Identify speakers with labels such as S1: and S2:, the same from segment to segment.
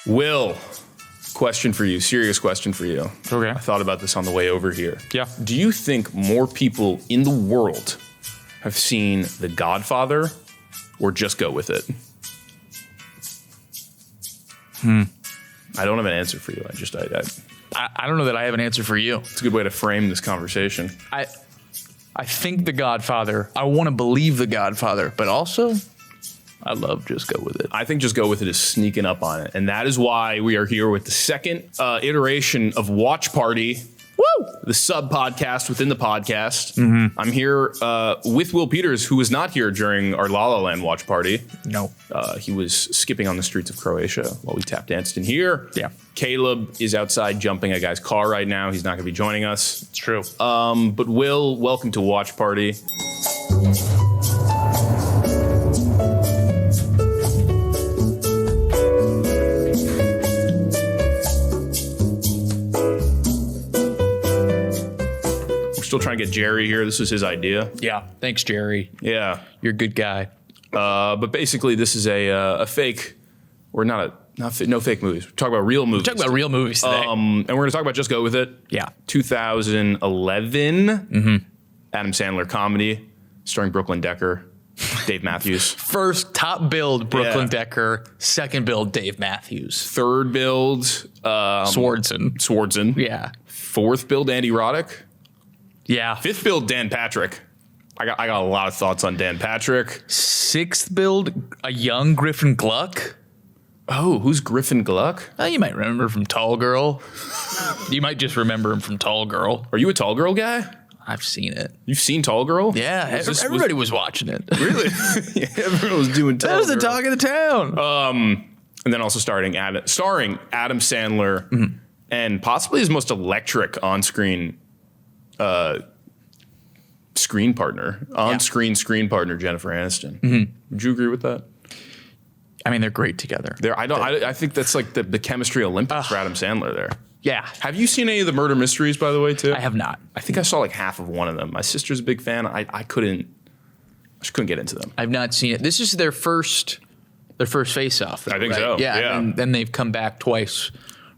S1: Will, question for you, serious question for you.
S2: Okay.
S1: I thought about this on the way over here.
S2: Yeah.
S1: Do you think more people in the world have seen The Godfather or just go with it? I don't have an answer for you.
S2: I don't know that I have an answer for you.
S1: It's a good way to frame this conversation.
S2: I think The Godfather. I want to believe The Godfather, but also I love Just Go With It.
S1: I think Just Go With It is sneaking up on it. And that is why we are here with the second iteration of Watch Party. Woo! The sub-podcast within the podcast. Mm-hmm. I'm here with Will Peters, who was not here during our La La Land Watch Party.
S2: No.
S1: He was skipping on the streets of Croatia while we tap danced in here.
S2: Yeah.
S1: Caleb is outside jumping a guy's car right now. He's not going to be joining us.
S2: It's true.
S1: But Will, welcome to Watch Party. Still trying to get Jerry here. This is his idea.
S2: Yeah. Thanks, Jerry.
S1: Yeah.
S2: You're a good guy.
S1: But basically, this is a fake, or no fake movies. We're talking about real movies.
S2: We're talking about real movies today.
S1: And we're going to talk about Just Go With It.
S2: Yeah.
S1: 2011 Adam Sandler comedy starring Brooklyn Decker, Dave Matthews.
S2: First top billed Brooklyn Decker, second billed Dave Matthews.
S1: Third build
S2: Swardson.
S1: Yeah. Fourth build Andy Roddick.
S2: Yeah.
S1: Fifth build Dan Patrick. I got a lot of thoughts on Dan Patrick.
S2: Sixth build a young Griffin Gluck.
S1: Oh, who's Griffin Gluck?
S2: You might remember from Tall Girl. You might just remember him from Tall Girl.
S1: Are you a Tall Girl guy?
S2: I've seen it.
S1: You've seen Tall Girl?
S2: Yeah, everybody was watching it.
S1: Really? Yeah, everyone was doing Tall Girl.
S2: That was the talk of the town.
S1: And then also starring Adam Sandler and possibly his most electric on-screen screen partner, screen partner, Jennifer Aniston. Mm-hmm. Would you agree with that?
S2: I mean, they're great together.
S1: I think that's like the chemistry Olympics for Adam Sandler there.
S2: Yeah.
S1: Have you seen any of the Murder Mysteries, by the way, too?
S2: I have not.
S1: I think I saw like half of one of them. My sister's a big fan. I just couldn't get into them.
S2: I've not seen it. This is their first face-off.
S1: I think
S2: right?
S1: so.
S2: Yeah. And then they've come back twice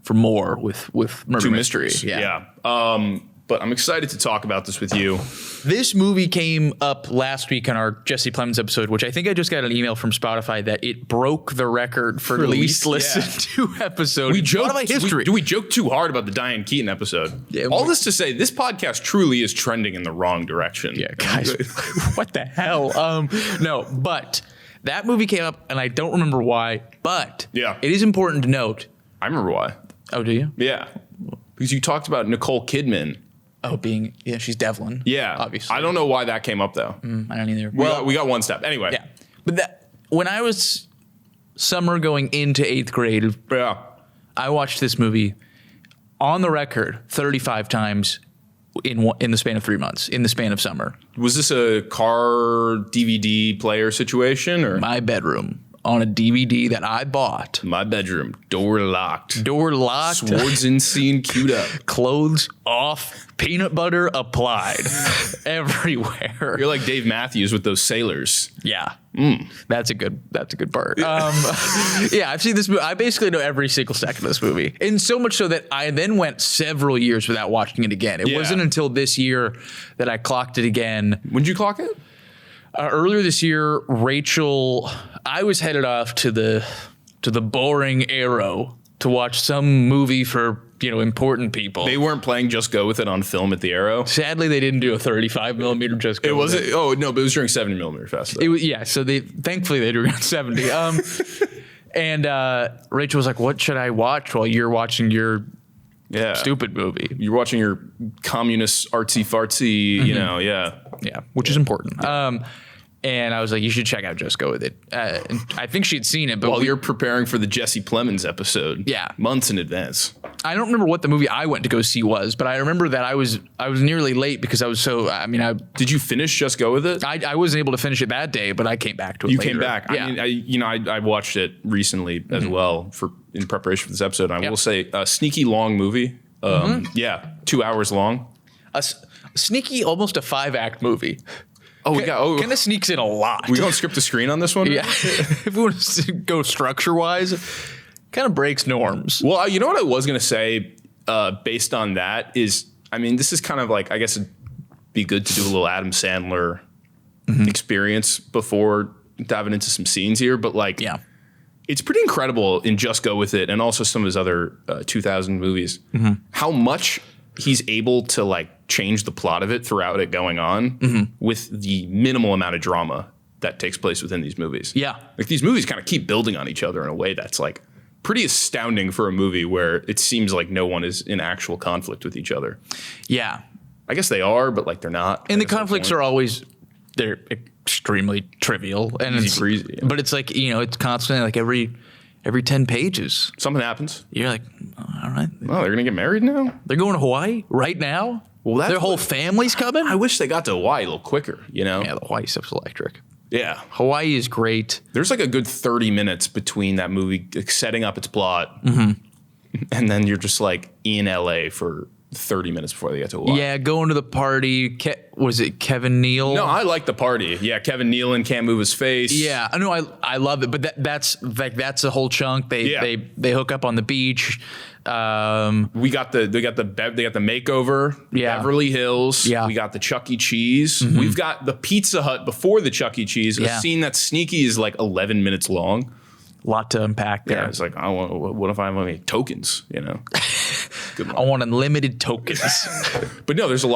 S2: for more with Murder Mysteries.
S1: Yeah. But I'm excited to talk about this with you.
S2: This movie came up last week on our Jesse Plemons episode, which I think I just got an email from Spotify that it broke the record for least listened to episode in Spotify history.
S1: We joked too hard about the Diane Keaton episode.
S2: Yeah,
S1: all this to say, this podcast truly is trending in the wrong direction.
S2: Yeah, guys, what the hell? No, but that movie came up, and I don't remember why, but it is important to note.
S1: I remember why.
S2: Oh, do you?
S1: Yeah. Because you talked about Nicole Kidman.
S2: Oh, she's Devlin.
S1: Yeah.
S2: Obviously.
S1: I don't know why that came up, though.
S2: I don't either.
S1: We got one step. Anyway.
S2: Yeah. But when I was summer going into 8th grade, I watched this movie on the record 35 times in the span of 3 months, in the span of summer.
S1: Was this a car DVD player situation or?
S2: My bedroom. On a DVD that I bought.
S1: My bedroom, door locked.
S2: Door locked.
S1: Swardson scene queued up.
S2: Clothes off, peanut butter applied everywhere.
S1: You're like Dave Matthews with those sailors.
S2: Yeah. That's a good part. Yeah, I've seen this movie. I basically know every single second of this movie. And so much so that I then went several years without watching it again. It wasn't until this year that I clocked it again.
S1: When did you clock it?
S2: Earlier this year, Rachel, I was headed off to the boring Arrow to watch some movie for, important people.
S1: They weren't playing Just Go With It on film at the Arrow.
S2: Sadly, they didn't do a 35 millimeter Just Go
S1: It
S2: With
S1: wasn't.
S2: It.
S1: Oh no, but it was during 70 millimeter fest.
S2: It was, so thankfully they drew around 70. And Rachel was like, "What should I watch while you're watching your stupid movie?
S1: You're watching your communist artsy fartsy,
S2: Yeah, which is important." And I was like, you should check out Just Go With It. And I think she'd seen it. But
S1: while you're preparing for the Jesse Plemons episode.
S2: Yeah.
S1: Months in advance.
S2: I don't remember what the movie I went to go see was, but I remember that I was nearly late because I was so,
S1: Did you finish Just Go With It?
S2: I wasn't able to finish it that day, but I came back to it later.
S1: You came back.
S2: Yeah.
S1: I watched it recently as well in preparation for this episode. I will say a sneaky long movie. 2 hours long.
S2: A sneaky, almost a 5-act movie.
S1: Oh,
S2: kind of sneaks in a lot.
S1: We don't script the screen on this one?
S2: Yeah. If we want to go structure-wise, kind of breaks norms.
S1: Well, you know what I was going to say based on that is, I mean, this is kind of like, I guess it'd be good to do a little Adam Sandler experience before diving into some scenes here. But like, it's pretty incredible in Just Go With It and also some of his other 2000 movies, how much he's able to like change the plot of it throughout it going on with the minimal amount of drama that takes place within these movies.
S2: Yeah.
S1: Like these movies kind of keep building on each other in a way that's like pretty astounding for a movie where it seems like no one is in actual conflict with each other.
S2: Yeah.
S1: I guess they are, but like they're not.
S2: And the conflicts are always, they're extremely trivial. And
S1: Easy breezy, yeah.
S2: But it's like, you know, it's constantly like every 10 pages.
S1: Something happens.
S2: You're like, all right.
S1: Oh, they're going to get married now?
S2: They're going to Hawaii right now?
S1: Well, that's
S2: their whole family's coming?
S1: I wish they got to Hawaii a little quicker, you know?
S2: Yeah, the Hawaii stuff's electric.
S1: Yeah.
S2: Hawaii is great.
S1: There's like a good 30 minutes between that movie like, setting up its plot and then you're just like in LA for 30 minutes before they get to Hawaii.
S2: Yeah, going to the party. Was it Kevin Nealon?
S1: No, I like the party. Yeah, Kevin Nealon can't move his face.
S2: Yeah, I know. I love it, but that's a whole chunk. They hook up on the beach.
S1: They got the makeover.
S2: Yeah.
S1: Beverly Hills.
S2: Yeah.
S1: We got the Chuck E. Cheese. We've got the Pizza Hut before the Chuck E. Cheese.
S2: Yeah.
S1: A scene that's sneaky is like 11 minutes long.
S2: A lot to unpack there.
S1: Yeah, it's like, what if I have any tokens? You know,
S2: I want unlimited tokens.
S1: But no, there's a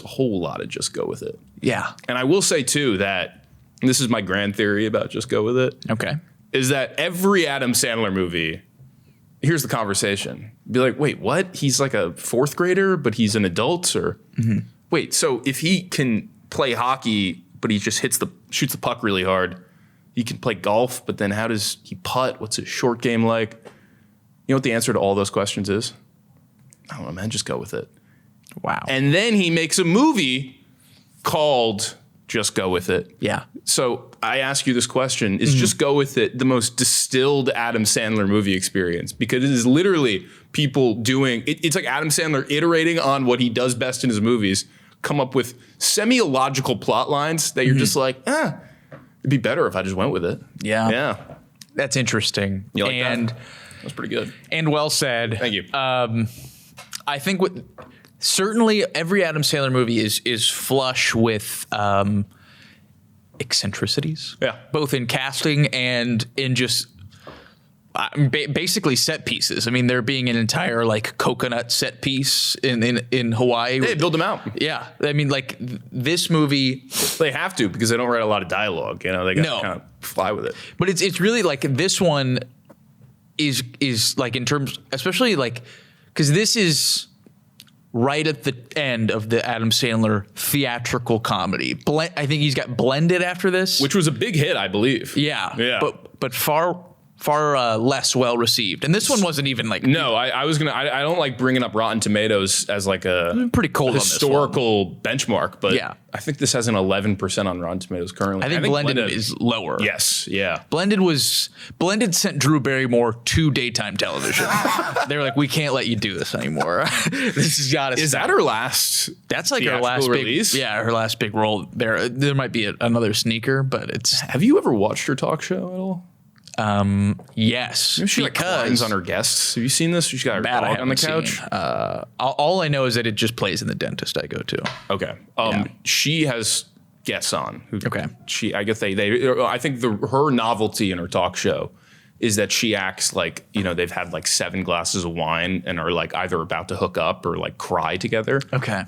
S1: whole lot of Just Go With It.
S2: Yeah.
S1: And I will say too that and this is my grand theory about Just Go With It.
S2: Okay.
S1: Is that every Adam Sandler movie? Here's the conversation. Be like, wait, what? He's like a fourth grader, but he's an adult, or wait. So if he can play hockey, but he just shoots the puck really hard. He can play golf, but then how does he putt? What's his short game like? You know what the answer to all those questions is? I don't know, man. Just go with it.
S2: Wow.
S1: And then he makes a movie called Just Go With It.
S2: Yeah.
S1: So I ask you this question. Is Just Go With It the most distilled Adam Sandler movie experience? Because it is literally people doing, it's like Adam Sandler iterating on what he does best in his movies, come up with semi-illogical plot lines that you're just like, it'd be better if I just went with it.
S2: Yeah.
S1: Yeah.
S2: That's interesting.
S1: You like that? That's pretty good.
S2: And well said.
S1: Thank you.
S2: I think certainly every Adam Sandler movie is flush with eccentricities.
S1: Yeah.
S2: Both in casting and in just basically set pieces. I mean, there being an entire like coconut set piece in Hawaii.
S1: They build them out.
S2: Yeah. I mean, like this movie.
S1: They have to because they don't write a lot of dialogue. You know, they got to kind of fly with it.
S2: But it's really like this one is like in terms, especially like, because this is right at the end of the Adam Sandler theatrical comedy. I think he's got Blended after this,
S1: Which was a big hit, I believe.
S2: Yeah.
S1: Yeah.
S2: But far less well received. And this one wasn't even like
S1: No, I don't like bringing up Rotten Tomatoes as like a
S2: pretty cold on this
S1: historical benchmark, but
S2: Yeah.
S1: I think this has an 11% on Rotten Tomatoes currently.
S2: I think Blended is lower.
S1: Yes, yeah.
S2: Blended sent Drew Barrymore to daytime television. They were like, we can't let you do this anymore. This has got to
S1: Is that her last?
S2: That's like her
S1: theatrical
S2: last
S1: release?
S2: her last big role. There might be another sneaker, but it's
S1: Have you ever watched her talk show at all?
S2: yes.
S1: Maybe she like climbs on her guests. Have you seen this? She's got her
S2: That I
S1: dog on the
S2: haven't
S1: couch.
S2: seen. All I know is that it just plays in the dentist I go to.
S1: Okay.
S2: Yeah.
S1: She has guests on.
S2: Okay.
S1: I guess I think her novelty in her talk show is that she acts like, you know, they've had like 7 glasses of wine and are like either about to hook up or like cry together.
S2: Okay.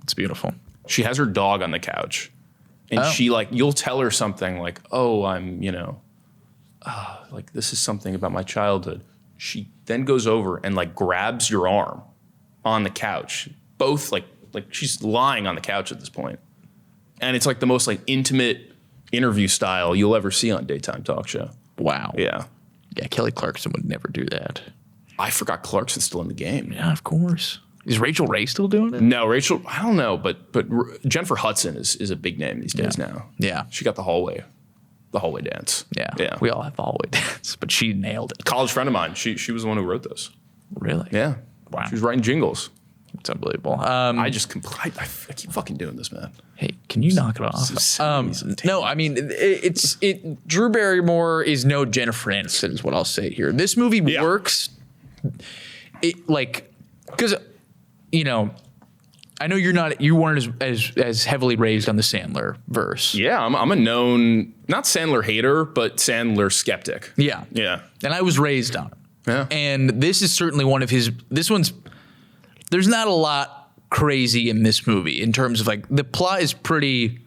S2: It's beautiful.
S1: She has her dog on the couch and she like, you'll tell her something like, oh, I'm, you know, like this is something about my childhood. She then goes over and like grabs your arm on the couch, both like she's lying on the couch at this point. And it's like the most like intimate interview style you'll ever see on daytime talk show.
S2: Wow.
S1: Yeah.
S2: Yeah, Kelly Clarkson would never do that.
S1: I forgot Clarkson's still in the game.
S2: Yeah, of course. Is Rachel Ray still doing it?
S1: No, Rachel, I don't know, but Jennifer Hudson is a big name these days now.
S2: Yeah.
S1: She got the hallway dance.
S2: Yeah.
S1: Yeah.
S2: We all have the hallway dance, but she nailed it.
S1: College friend of mine, she was the one who wrote those.
S2: Really?
S1: Yeah.
S2: Wow.
S1: She was writing jingles.
S2: It's unbelievable.
S1: I keep fucking doing this, man.
S2: Hey, can you knock it off? No, I mean, Drew Barrymore is no Jennifer Aniston is what I'll say here. This movie works. Because, you know, I know you weren't as heavily raised on the Sandler verse.
S1: Yeah, I'm a known, not Sandler hater, but Sandler skeptic.
S2: Yeah.
S1: Yeah.
S2: And I was raised on it.
S1: Yeah.
S2: And this is certainly one of his, there's not a lot crazy in this movie in terms of like, the plot is pretty.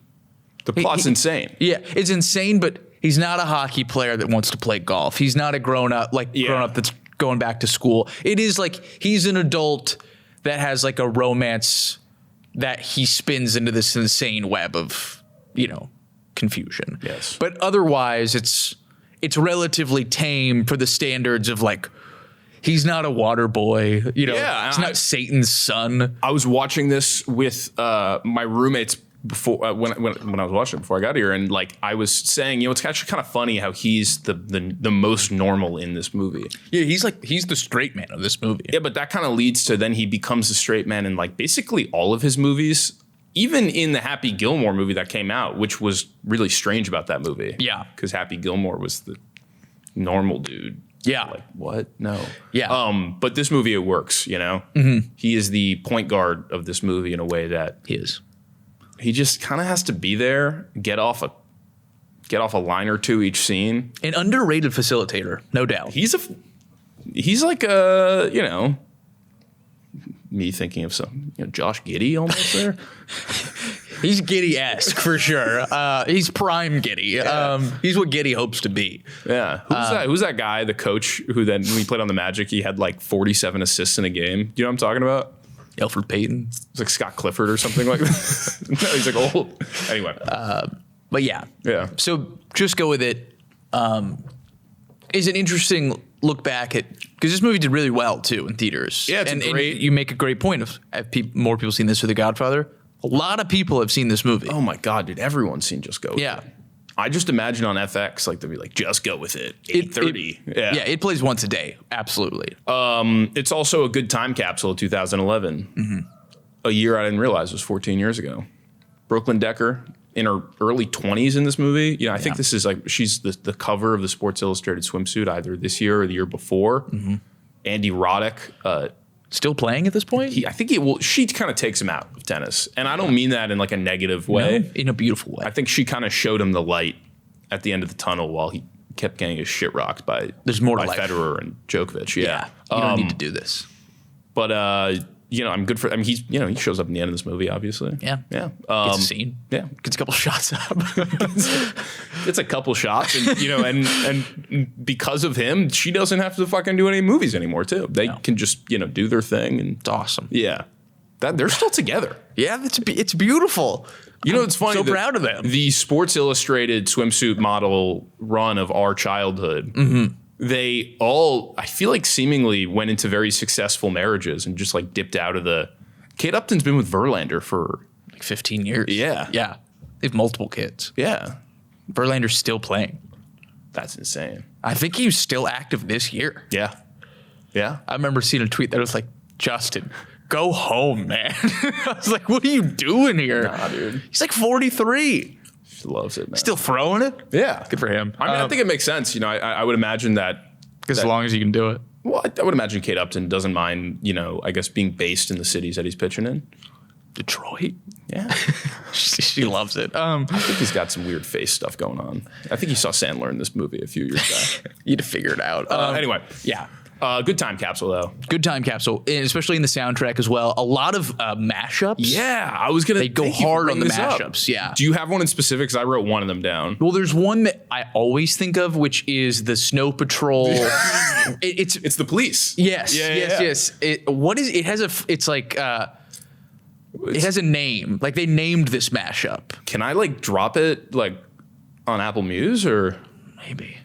S1: The plot's insane.
S2: Yeah, it's insane, but he's not a hockey player that wants to play golf. He's not a grown up that's going back to school. It is like he's an adult that has like a romance that he spins into this insane web of, you know, confusion.
S1: Yes.
S2: But otherwise it's relatively tame for the standards of like, he's not a water boy, you know, he's not Satan's son.
S1: I was watching this with my roommates before when I was watching it before I got here, and like I was saying, you know, it's actually kind of funny how he's the most normal in this movie.
S2: Yeah, he's the straight man of this movie.
S1: Yeah, but that kind of leads to then he becomes a straight man in like basically all of his movies, even in the Happy Gilmore movie that came out, which was really strange about that movie.
S2: Yeah,
S1: because Happy Gilmore was the normal dude.
S2: Yeah.
S1: Like, what? No.
S2: Yeah.
S1: But this movie, it works, you know?
S2: Mm-hmm.
S1: He is the point guard of this movie in a way that
S2: he is.
S1: He just kind of has to be there, get off a line or two each scene.
S2: An underrated facilitator, no doubt.
S1: He's like a, you know, me thinking of some, you know, Josh Giddey almost there.
S2: He's Giddey-esque for sure. He's prime Giddey.
S1: Yeah.
S2: He's what Giddey hopes to be.
S1: Yeah. Who's that guy, the coach, who then when he played on the Magic, he had like 47 assists in a game? Do you know what I'm talking about?
S2: Alfred Payton.
S1: It's like Scott Clifford or something like that. No, he's like old. Anyway.
S2: But yeah.
S1: Yeah.
S2: So just go with it. Is an interesting look back at, because this movie did really well too in theaters.
S1: Yeah, it's great.
S2: And you make a great point of have more people seen this or The Godfather. A lot of people have seen this movie.
S1: Oh my God, dude! Everyone's seen Just Go With It. I just imagine on FX, like they'll be like, just go with it. 8:30.
S2: Yeah, it plays once a day. Absolutely.
S1: It's also a good time capsule of 2011. Mm-hmm. A year I didn't realize was 14 years ago. Brooklyn Decker in her early 20s in this movie. You know, I think this is like, she's the cover of the Sports Illustrated swimsuit either this year or the year before. Mm-hmm. Andy Roddick.
S2: Still playing at this point?
S1: She kind of takes him out of tennis. And I don't mean that in like a negative way.
S2: No, in a beautiful way.
S1: I think she kind of showed him the light at the end of the tunnel while he kept getting his shit rocked by Federer and Djokovic. Yeah.
S2: You don't need to do this.
S1: But, you know, I'm good for, I mean, he shows up in the end of this movie, obviously.
S2: Yeah.
S1: Yeah.
S2: Gets a scene.
S1: Yeah.
S2: Gets a couple shots up.
S1: Gets a couple shots and, you know, and because of him, she doesn't have to fucking do any movies anymore too. They can just, you know, do their thing. And
S2: it's awesome.
S1: Yeah. They're still together.
S2: Yeah. It's beautiful.
S1: You know, it's funny.
S2: So proud of them.
S1: The Sports Illustrated swimsuit model run of our childhood, they all, I feel like, seemingly went into very successful marriages and just like dipped out of the. Kate Upton's been with Verlander for
S2: like 15 years.
S1: Yeah.
S2: Yeah. They have multiple kids.
S1: Yeah.
S2: Verlander's still playing.
S1: That's insane.
S2: I think he was still active this year.
S1: Yeah. Yeah.
S2: I remember seeing a tweet that was like, Justin, go home, man. I was like, what are you doing here?
S1: Nah, dude.
S2: He's like 43.
S1: She loves it, man.
S2: Still throwing it?
S1: Yeah.
S2: Good for him.
S1: I mean, I think it makes sense. You know, I would imagine that.
S2: As long as you can do it.
S1: Well, I would imagine Kate Upton doesn't mind, you know, I guess being based in the cities that he's pitching in.
S2: Detroit?
S1: Yeah.
S2: she loves it.
S1: I think he's got some weird face stuff going on. I think you saw Sandler in this movie a few years back.
S2: You'd figure it out.
S1: Anyway.
S2: Yeah.
S1: Good time capsule, though.
S2: Good time capsule, and especially in the soundtrack as well. A lot of mashups.
S1: Yeah, I was gonna.
S2: They go hard on the mashups. Yeah.
S1: Do you have one in specific? Because I wrote one of them down.
S2: Well, there's one that I always think of, which is the Snow Patrol.
S1: It's the police.
S2: Yes. Yes. It has a. It's like. It has a name. Like they named this mashup.
S1: Can I like drop it like on Apple Music or
S2: maybe?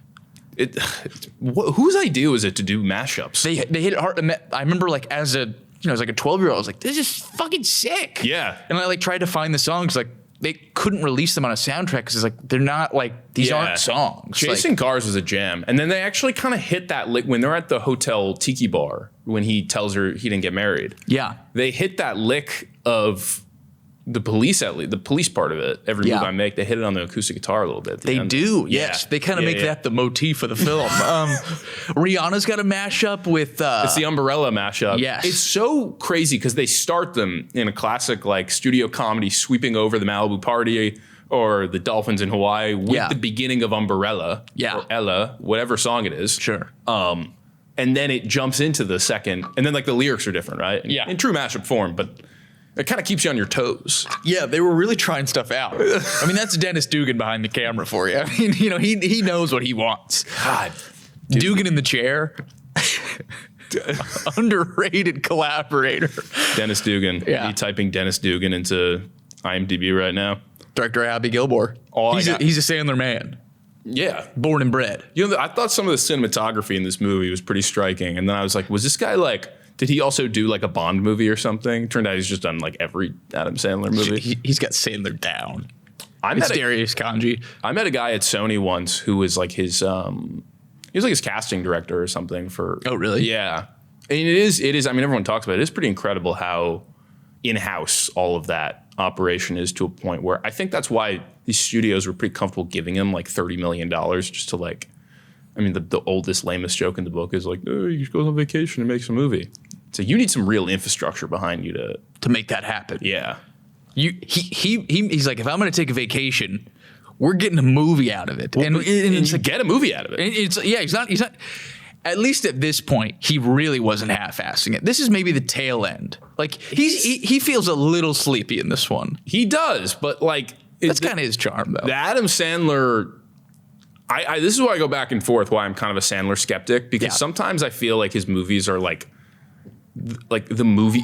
S1: Whose idea was it to do mashups?
S2: They hit it hard. I remember like as a as like a 12-year-old, I was like, this is fucking sick.
S1: Yeah.
S2: And I like tried to find the songs like they couldn't release them on a soundtrack because it's like they're not like these aren't songs.
S1: Chasing Cars was a jam, and then they actually kind of hit that lick when they're at the hotel tiki bar when he tells her he didn't get married.
S2: Yeah,
S1: they hit that lick of the police the police part of it. Every move I make, they hit it on the acoustic guitar a little bit.
S2: They do, yes. They kind of make that the motif of the film. Rihanna's got a mashup with...
S1: it's the Umbrella mashup.
S2: Yes.
S1: It's so crazy because they start them in a classic like studio comedy sweeping over the Malibu party or the Dolphins in Hawaii with the beginning of Umbrella or Ella, whatever song it is.
S2: Sure.
S1: And then it jumps into the second, and then like the lyrics are different, right? In true mashup form, but... it kind of keeps you on your toes.
S2: Yeah, they were really trying stuff out. I mean, that's Dennis Dugan behind the camera for you. I mean, you know, he knows what he wants.
S1: God.
S2: Dugan in the chair. Underrated collaborator.
S1: Dennis Dugan.
S2: Yeah.
S1: Me typing Dennis Dugan into IMDb right now.
S2: Director Happy Gilmore. He's a Sandler man.
S1: Yeah.
S2: Born and bred.
S1: You know, I thought some of the cinematography in this movie was pretty striking. And then I was like, was this guy like... did he also do like a Bond movie or something? Turned out he's just done like every Adam Sandler movie.
S2: He's got Sandler down.
S1: It's
S2: Darius Kanji.
S1: I met a guy at Sony once who was like his he was like his casting director or something for.
S2: Oh, really?
S1: Yeah. And it is. I mean, everyone talks about it. It's pretty incredible how in-house all of that operation is to a point where I think that's why these studios were pretty comfortable giving him like $30 million just to like. I mean, the oldest, lamest joke in the book is like, oh, you just go on vacation and make some movie. So you need some real infrastructure behind you to
S2: make that happen.
S1: Yeah.
S2: He's like, if I'm going to take a vacation, we're getting a movie out of it.
S1: Well, and it's like, get a movie out of it.
S2: He's not, at least at this point, he really wasn't half-assing it. This is maybe the tail end. Like, he feels a little sleepy in this one.
S1: He does, but like...
S2: that's kind of his charm, though.
S1: The Adam Sandler... this is why I go back and forth, why I'm kind of a Sandler skeptic, because sometimes I feel like his movies are like the movie,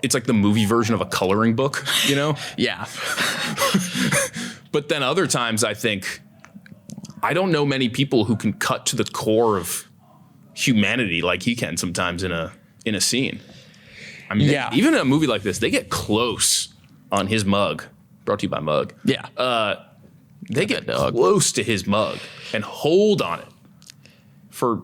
S1: it's like the movie version of a coloring book, you know?
S2: Yeah.
S1: But then other times I think, I don't know many people who can cut to the core of humanity like he can sometimes in a scene. I mean, even in a movie like this, they get close on his mug, brought to you by Mug.
S2: Yeah.
S1: They get close to his mug and hold on it for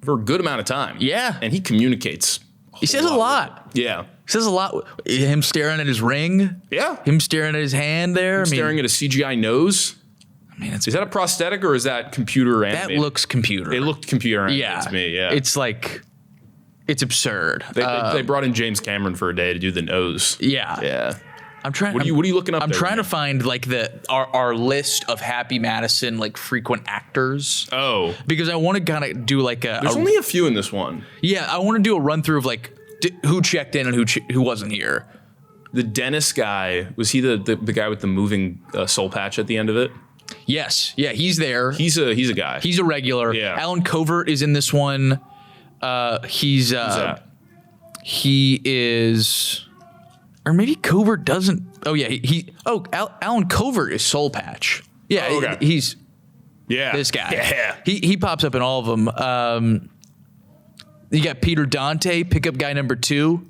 S1: a good amount of time.
S2: Yeah.
S1: And he communicates.
S2: He says a lot.
S1: Yeah.
S2: He says a lot. Him staring at his ring.
S1: Yeah.
S2: Him staring at his hand there.
S1: Staring at a CGI nose.
S2: I mean, is
S1: that a prosthetic or is that computer animated?
S2: That looks computer.
S1: It looked computer animated to me, yeah.
S2: It's like, it's absurd.
S1: They brought in James Cameron for a day to do the nose.
S2: Yeah.
S1: Yeah.
S2: What are you looking up? I'm trying to find like our list of Happy Madison like frequent actors.
S1: Oh,
S2: because I want to kind of do like
S1: there's only a few in this one.
S2: Yeah, I want to do a run through of like who checked in and who wasn't here.
S1: The dentist guy, was he the guy with the moving soul patch at the end of it?
S2: Yes, yeah, he's there.
S1: He's a guy.
S2: He's a regular.
S1: Yeah.
S2: Alan Covert is in this one. He is. Or maybe Covert doesn't. Oh yeah, Alan Covert is Soul Patch. Yeah,
S1: okay.
S2: He's
S1: Yeah.
S2: This guy.
S1: Yeah.
S2: He pops up in all of them. You got Peter Dante, pickup guy number 2.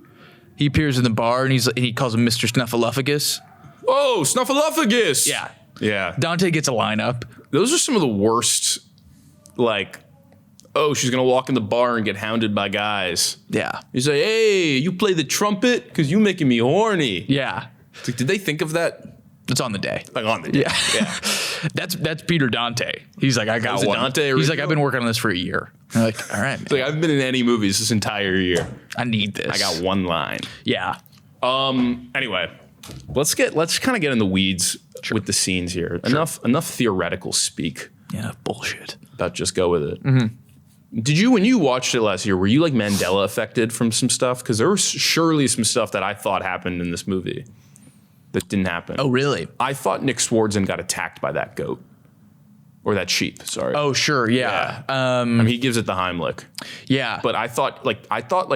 S2: He appears in the bar and he calls him Mr. Snuffleupagus.
S1: Oh, Snuffleupagus.
S2: Yeah.
S1: Yeah.
S2: Dante gets a lineup.
S1: Those are some of the worst, like, oh, she's going to walk in the bar and get hounded by guys.
S2: Yeah.
S1: He's like, hey, you play the trumpet? Because you making me horny.
S2: Yeah.
S1: It's like, did they think of that?
S2: It's on the day.
S1: Like on the day. Yeah.
S2: That's Peter Dante. He's like, I got one.
S1: Dante original?
S2: He's like, I've been working on this for a year. I'm like, all right.
S1: It's like, I haven't been in any movies this entire year.
S2: I need this.
S1: I got one line.
S2: Yeah.
S1: Anyway, let's kind of get in the weeds with the scenes here. Sure. Enough theoretical speak.
S2: Yeah, bullshit.
S1: About just go with it. Mm-hmm. Did you, when you watched it last year, were you like Mandela affected from some stuff? Because there was surely some stuff that I thought happened in this movie that didn't happen.
S2: Oh, really?
S1: I thought Nick Swardson got attacked by that goat. or that sheep. Sorry.
S2: Oh, sure. Yeah.
S1: I mean, he gives it the Heimlich.
S2: Yeah.
S1: But I thought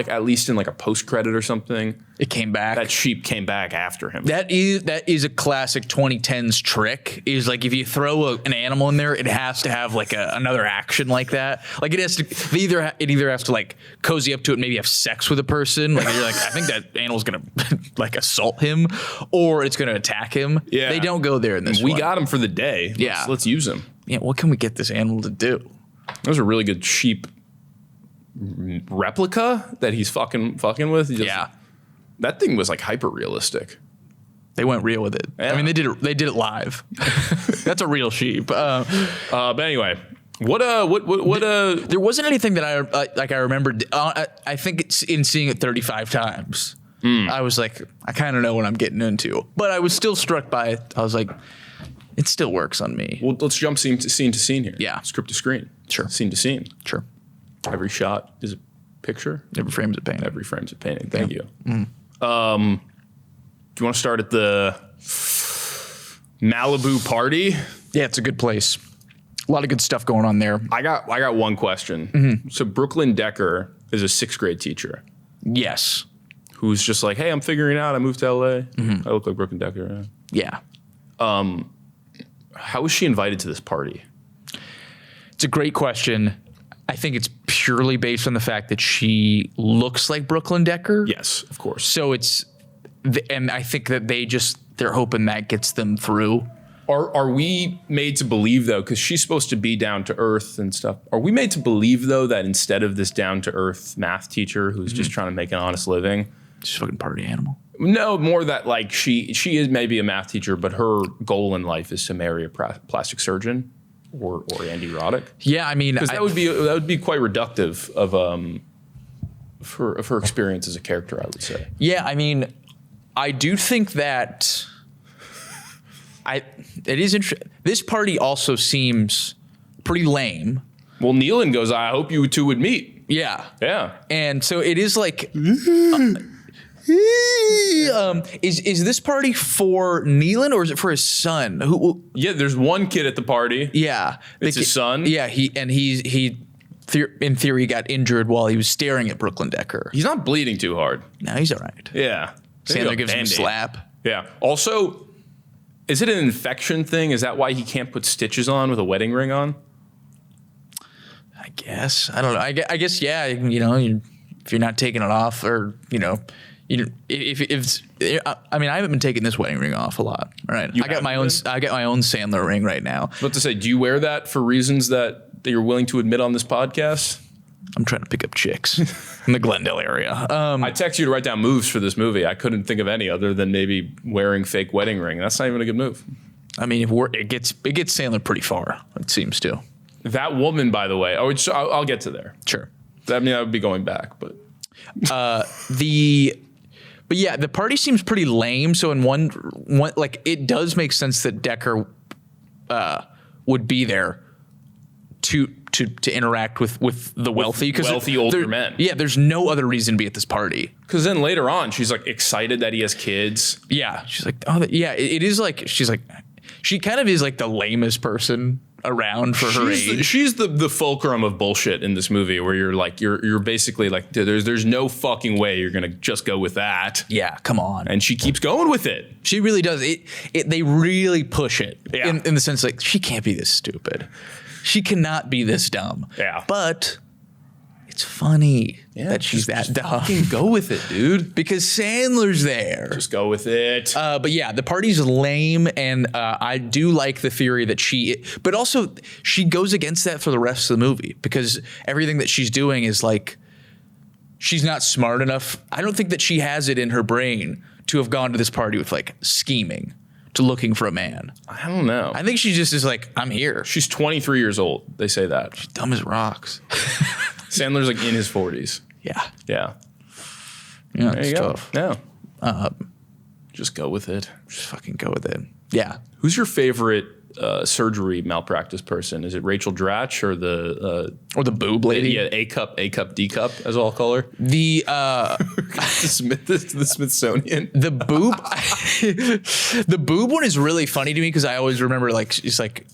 S1: at least in like a post credit or something,
S2: it came back.
S1: that sheep came back after him.
S2: That is a classic 2010s trick. Is like if you throw an animal in there, it has to have like another action like that. Like it has to it either has to like cozy up to it, maybe have sex with a person. Like you're like, I think that animal's gonna like assault him, or it's gonna attack him.
S1: Yeah.
S2: They don't go there in this.
S1: We got him for the day.
S2: Yeah.
S1: Let's use him.
S2: Yeah. What can we get this animal to do?
S1: There's a really good sheep replica that he's fucking with.
S2: Yeah.
S1: That thing was like hyper realistic.
S2: They went real with it.
S1: Yeah.
S2: I mean, they did it live. That's a real sheep.
S1: But anyway, what
S2: there wasn't anything that I remembered. I think it's in seeing it 35 times. I was like, I kind of know what I'm getting into, but I was still struck by it. I was like, it still works on me.
S1: Well, let's jump scene to scene here.
S2: Yeah.
S1: Script to screen.
S2: Sure.
S1: Scene to scene.
S2: Sure.
S1: Every shot is a picture.
S2: Every frame's a painting.
S1: Every frame's a painting. Thank you. Do you want to start at the Malibu party?
S2: Yeah, it's a good place. A lot of good stuff going on there.
S1: I got one question. So Brooklyn Decker is a 6th grade teacher
S2: Yes.
S1: who's just like, hey, I'm figuring out. I moved to LA. I look like Brooklyn Decker.
S2: Yeah.
S1: How was she invited to this party?
S2: It's a great question. I think it's purely based on the fact that she looks like Brooklyn Decker.
S1: Yes, of course.
S2: So and I think that they're hoping that gets them through.
S1: Are we made to believe, though, because she's supposed to be down to earth and stuff, are we made to believe, though, that instead of this down to earth math teacher who's just trying to make an honest living,
S2: She's a fucking party animal.
S1: no, more that like she is maybe a math teacher, but her goal in life is to marry a plastic surgeon or Andy Roddick?
S2: Yeah, I mean,
S1: Because that would be quite reductive of her experience as a character, I would say.
S2: yeah, I mean, I do think that it is interesting. This party also seems pretty lame.
S1: Well, Nealon goes, I hope you two would meet.
S2: Yeah.
S1: Yeah.
S2: And so it is like, is this party for Nealon or is it for his son?
S1: Yeah, there's one kid at the party.
S2: Yeah.
S1: It's his son?
S2: Yeah, he in theory got injured while he was staring at Brooklyn Decker.
S1: He's not bleeding too hard.
S2: No, he's all right.
S1: Yeah.
S2: Sandler gives him a slap.
S1: Yeah. Also, is it an infection thing? Is that why he can't put stitches on with a wedding ring on?
S2: I guess. I don't know. I guess, yeah, you know, if you're not taking it off or, you know, if I mean, I haven't been taking this wedding ring off a lot. All right. I got my own Sandler ring right now.
S1: What to say, do you wear that for reasons that you're willing to admit on this podcast?
S2: I'm trying to pick up chicks in the Glendale area.
S1: I text you to write down moves for this movie. I couldn't think of any other than maybe wearing fake wedding ring. That's not even a good move.
S2: I mean, it gets Sandler pretty far, it seems to.
S1: That woman, by the way, I'll get to there.
S2: Sure.
S1: I mean, I would be going back, but
S2: But yeah, the party seems pretty lame. So in one like it does make sense that Decker would be there to interact with the wealthy, because
S1: wealthy older men.
S2: Yeah, there's no other reason to be at this party.
S1: Because then later on, she's like excited that he has kids.
S2: Yeah, she's like, oh, yeah. It is like she's like, she kind of is like the lamest person around for her age.
S1: She's the fulcrum of bullshit in this movie, where you're like you're basically like there's no fucking way you're gonna just go with that.
S2: Yeah, come on.
S1: And she keeps going with it.
S2: She really does. They really push it
S1: Yeah.
S2: in the sense like she can't be this stupid. She cannot be this dumb.
S1: Yeah.
S2: But it's funny that she's that dumb.
S1: Fucking go with it, dude.
S2: Because Sandler's there.
S1: Just go with it.
S2: But yeah, the party's lame, and I do like the theory that but also she goes against that for the rest of the movie, because everything that she's doing is like, she's not smart enough. I don't think that she has it in her brain to have gone to this party with like scheming to looking for a man.
S1: I don't know.
S2: I think she just is like, I'm here.
S1: She's 23 years old. They say that.
S2: She's dumb as rocks.
S1: Sandler's like in his 40s.
S2: Yeah.
S1: Yeah.
S2: Yeah,
S1: There
S2: it's
S1: you go.
S2: tough.
S1: Yeah. Just go with it.
S2: Just fucking go with it. Yeah.
S1: Who's your favorite surgery malpractice person? Is it Rachel Dratch or the
S2: boob lady?
S1: Yeah, A cup, D cup, as I'll call her.
S2: The
S1: the Smithsonian.
S2: the boob the boob one is really funny to me, because I always remember like it's like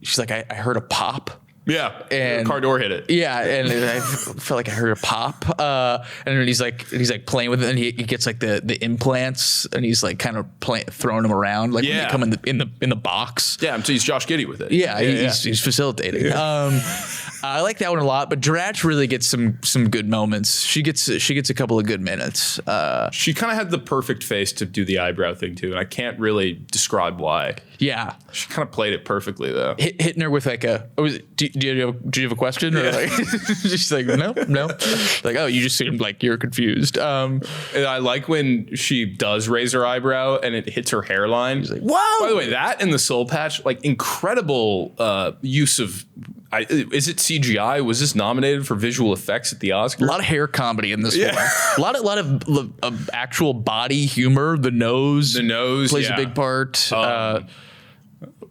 S2: she's like, I heard a pop.
S1: Yeah,
S2: and
S1: car door hit it.
S2: Yeah, and I felt like I heard a pop. And then he's like playing with it, and he gets like the implants, and he's like kind of throwing them around, like when they come in the box.
S1: Yeah, so he's Josh Giddey with it.
S2: Yeah, he's facilitating. Yeah. I like that one a lot, but Dratch really gets some good moments. She gets a couple of good minutes.
S1: She kind of had the perfect face to do the eyebrow thing too, and I can't really describe why.
S2: Yeah,
S1: she kind of played it perfectly though.
S2: Hitting her with like do you have a question? Or like, she's like, no. Like, oh, you just seemed like you're confused. And
S1: I like when she does raise her eyebrow and it hits her hairline. She's like,
S2: wow.
S1: By the way, that and the soul patch, like incredible use of. Is it CGI? Was this nominated for visual effects at the Oscars?
S2: A lot of hair comedy in this one. A lot of actual body humor. The nose plays a big part.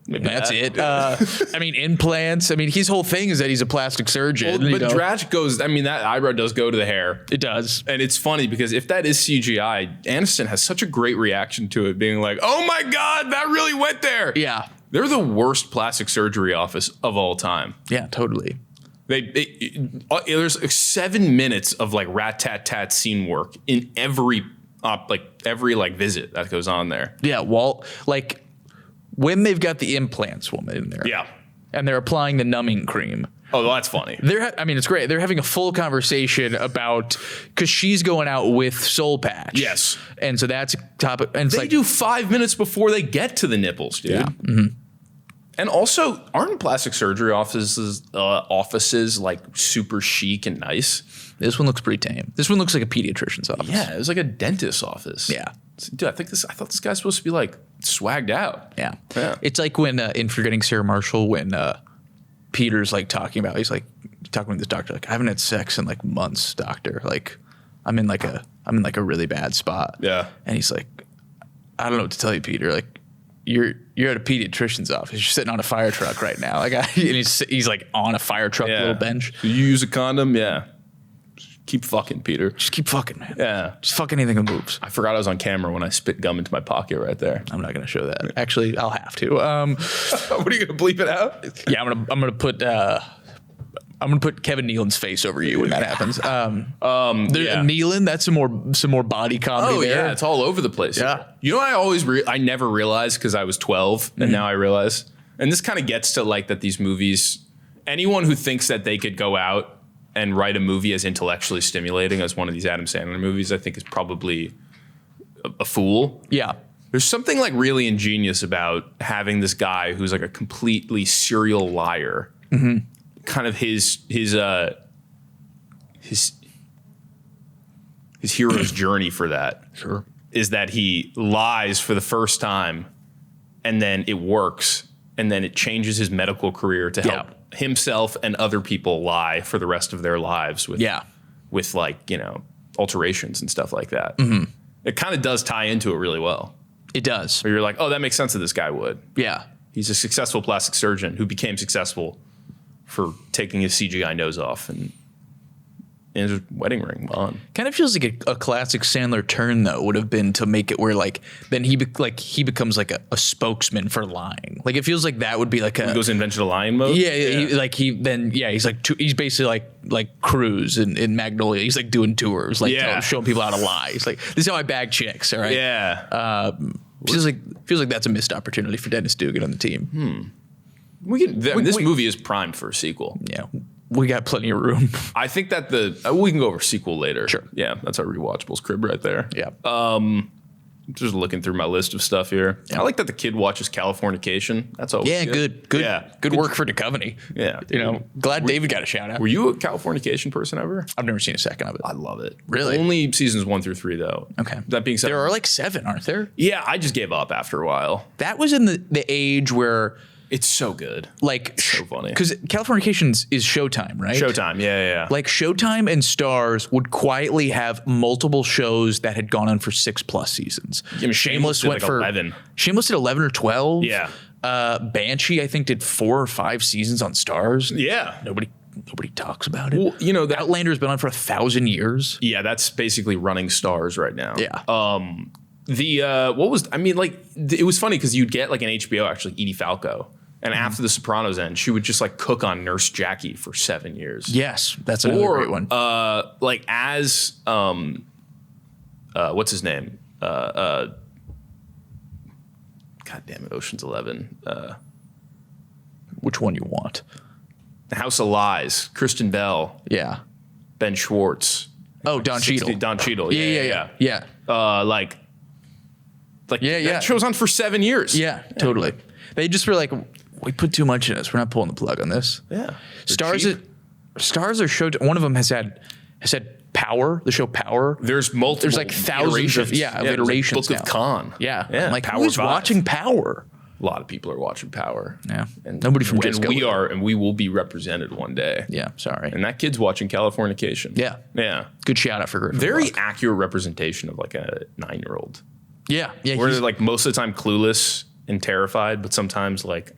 S2: That's it. I mean, implants. I mean, his whole thing is that he's a plastic surgeon.
S1: Well, but Dratch goes, I mean, that eyebrow does go to the hair.
S2: It does.
S1: And it's funny because if that is CGI, Aniston has such a great reaction to it, being like, oh my God, that really went there.
S2: Yeah.
S1: They're the worst plastic surgery office of all time.
S2: Yeah, totally.
S1: There's 7 minutes of like rat-tat-tat scene work in every visit that goes on there.
S2: Yeah, Walt, like when they've got the implants woman in there.
S1: Yeah.
S2: And they're applying the numbing cream.
S1: Oh, well, that's funny.
S2: It's great. They're having a full conversation about, because she's going out with Soul Patch.
S1: Yes.
S2: And so that's a topic. And
S1: they do 5 minutes before they get to the nipples, dude.
S2: Yeah. Mm-hmm.
S1: And also, aren't plastic surgery offices like super chic and nice?
S2: This one looks pretty tame. This one looks like a pediatrician's office.
S1: Yeah, it was like a dentist's office.
S2: Yeah.
S1: Dude, I thought this guy's supposed to be like swagged out.
S2: Yeah. It's like when in Forgetting Sarah Marshall, when Peter's like talking with this doctor, like, I haven't had sex in like months, doctor. Like I'm in like a really bad spot.
S1: Yeah.
S2: And he's like, I don't know what to tell you, Peter. Like you're at a pediatrician's office. You're sitting on a fire truck right now. Like and he's like on a fire truck little bench.
S1: Do you use a condom? Yeah. Keep fucking, Peter.
S2: Just keep fucking, man.
S1: Yeah.
S2: Just fuck anything that moves.
S1: I forgot I was on camera when I spit gum into my pocket right there.
S2: I'm not going to show that. Actually, I'll have to.
S1: What are you going to bleep it out?
S2: Yeah, I'm gonna put Kevin Nealon's face over you when that happens. Nealon, that's some more body comedy there.
S1: Yeah, it's all over the place.
S2: Yeah.
S1: You know, I never realized because I was 12 and now I realize, and this kind of gets to like that these movies, anyone who thinks that they could go out and write a movie as intellectually stimulating as one of these Adam Sandler movies, I think is probably a fool.
S2: Yeah.
S1: There's something like really ingenious about having this guy who's like a completely serial liar. Mm-hmm. Kind of his hero's journey for that is that he lies for the first time and then it works and then it changes his medical career to help himself and other people lie for the rest of their lives with like, you know, alterations and stuff like that. Mm-hmm. It kind of does tie into it really well.
S2: It does.
S1: Where you're like, oh, that makes sense that this guy would.
S2: Yeah.
S1: He's a successful plastic surgeon who became successful for taking his CGI nose off and his wedding ring on.
S2: Kind of feels like a classic Sandler turn, though, would have been to make it where like then he becomes like a spokesman for lying. Like it feels like that would be like he
S1: goes invention of lying mode.
S2: Yeah. He's basically like Cruz in Magnolia. He's like doing tours, like showing people how to lie. He's like, this is how I bag chicks. All right.
S1: Yeah.
S2: Feels like that's a missed opportunity for Dennis Dugan on the team.
S1: This movie is primed for a sequel.
S2: Yeah. We got plenty of room.
S1: I think that we can go over sequel later.
S2: Sure.
S1: Yeah, that's our rewatchables crib right there.
S2: Yeah.
S1: Just looking through my list of stuff here. Yeah. I like that the kid watches Californication. That's always
S2: good. Yeah. Good work for Duchovny.
S1: Yeah.
S2: You know, glad David got a shout out.
S1: Were you a Californication person ever?
S2: I've never seen a second of it.
S1: I love it.
S2: Really?
S1: Only seasons 1 through 3 though.
S2: Okay.
S1: That being said,
S2: there are like 7, aren't there?
S1: Yeah, I just gave up after a while.
S2: That was in the age where
S1: it's so good.
S2: Like,
S1: it's so funny.
S2: Because Californication is Showtime, right?
S1: Showtime, yeah.
S2: Like Showtime and Stars would quietly have multiple shows that had gone on for 6+ seasons.
S1: I mean, Shameless went for 11.
S2: Shameless did 11 or 12.
S1: Yeah.
S2: Banshee, I think, did 4 or 5 seasons on Stars.
S1: Yeah.
S2: Nobody talks about it.
S1: Well, you know,
S2: Outlander's been on for 1,000 years.
S1: Yeah, that's basically running Stars right now.
S2: Yeah.
S1: It was funny because you'd get like an HBO, actually, Edie Falco. And after The Sopranos end, she would just like cook on Nurse Jackie for 7 years.
S2: Yes, that's another great one.
S1: Like as what's his name? God damn it, Ocean's 11.
S2: Which one you want?
S1: The House of Lies, Kristen Bell,
S2: Yeah.
S1: Ben Schwartz.
S2: Oh, Don Cheadle.
S1: Don Cheadle.
S2: Yeah.
S1: Like that show's on for 7 years.
S2: Yeah, totally. They just were like, we put too much in this. We're not pulling the plug on this.
S1: Yeah.
S2: Stars are showed. One of them has had Power, the show Power.
S1: There's multiple.
S2: There's like thousands of iterations.
S1: Book of Khan.
S2: Yeah. Like
S1: Power
S2: who's
S1: 5.
S2: watching Power?
S1: A lot of people are watching Power.
S2: Yeah.
S1: And
S2: Nobody from
S1: and we are, and we will be represented one day.
S2: Yeah. Sorry.
S1: And that kid's watching Californication.
S2: Yeah.
S1: Yeah.
S2: Good shout out for Griffin.
S1: Very
S2: Gluck.
S1: accurate representation of like a 9-year-old.
S2: Yeah. Yeah.
S1: Where they're like most of the time clueless and terrified, but sometimes like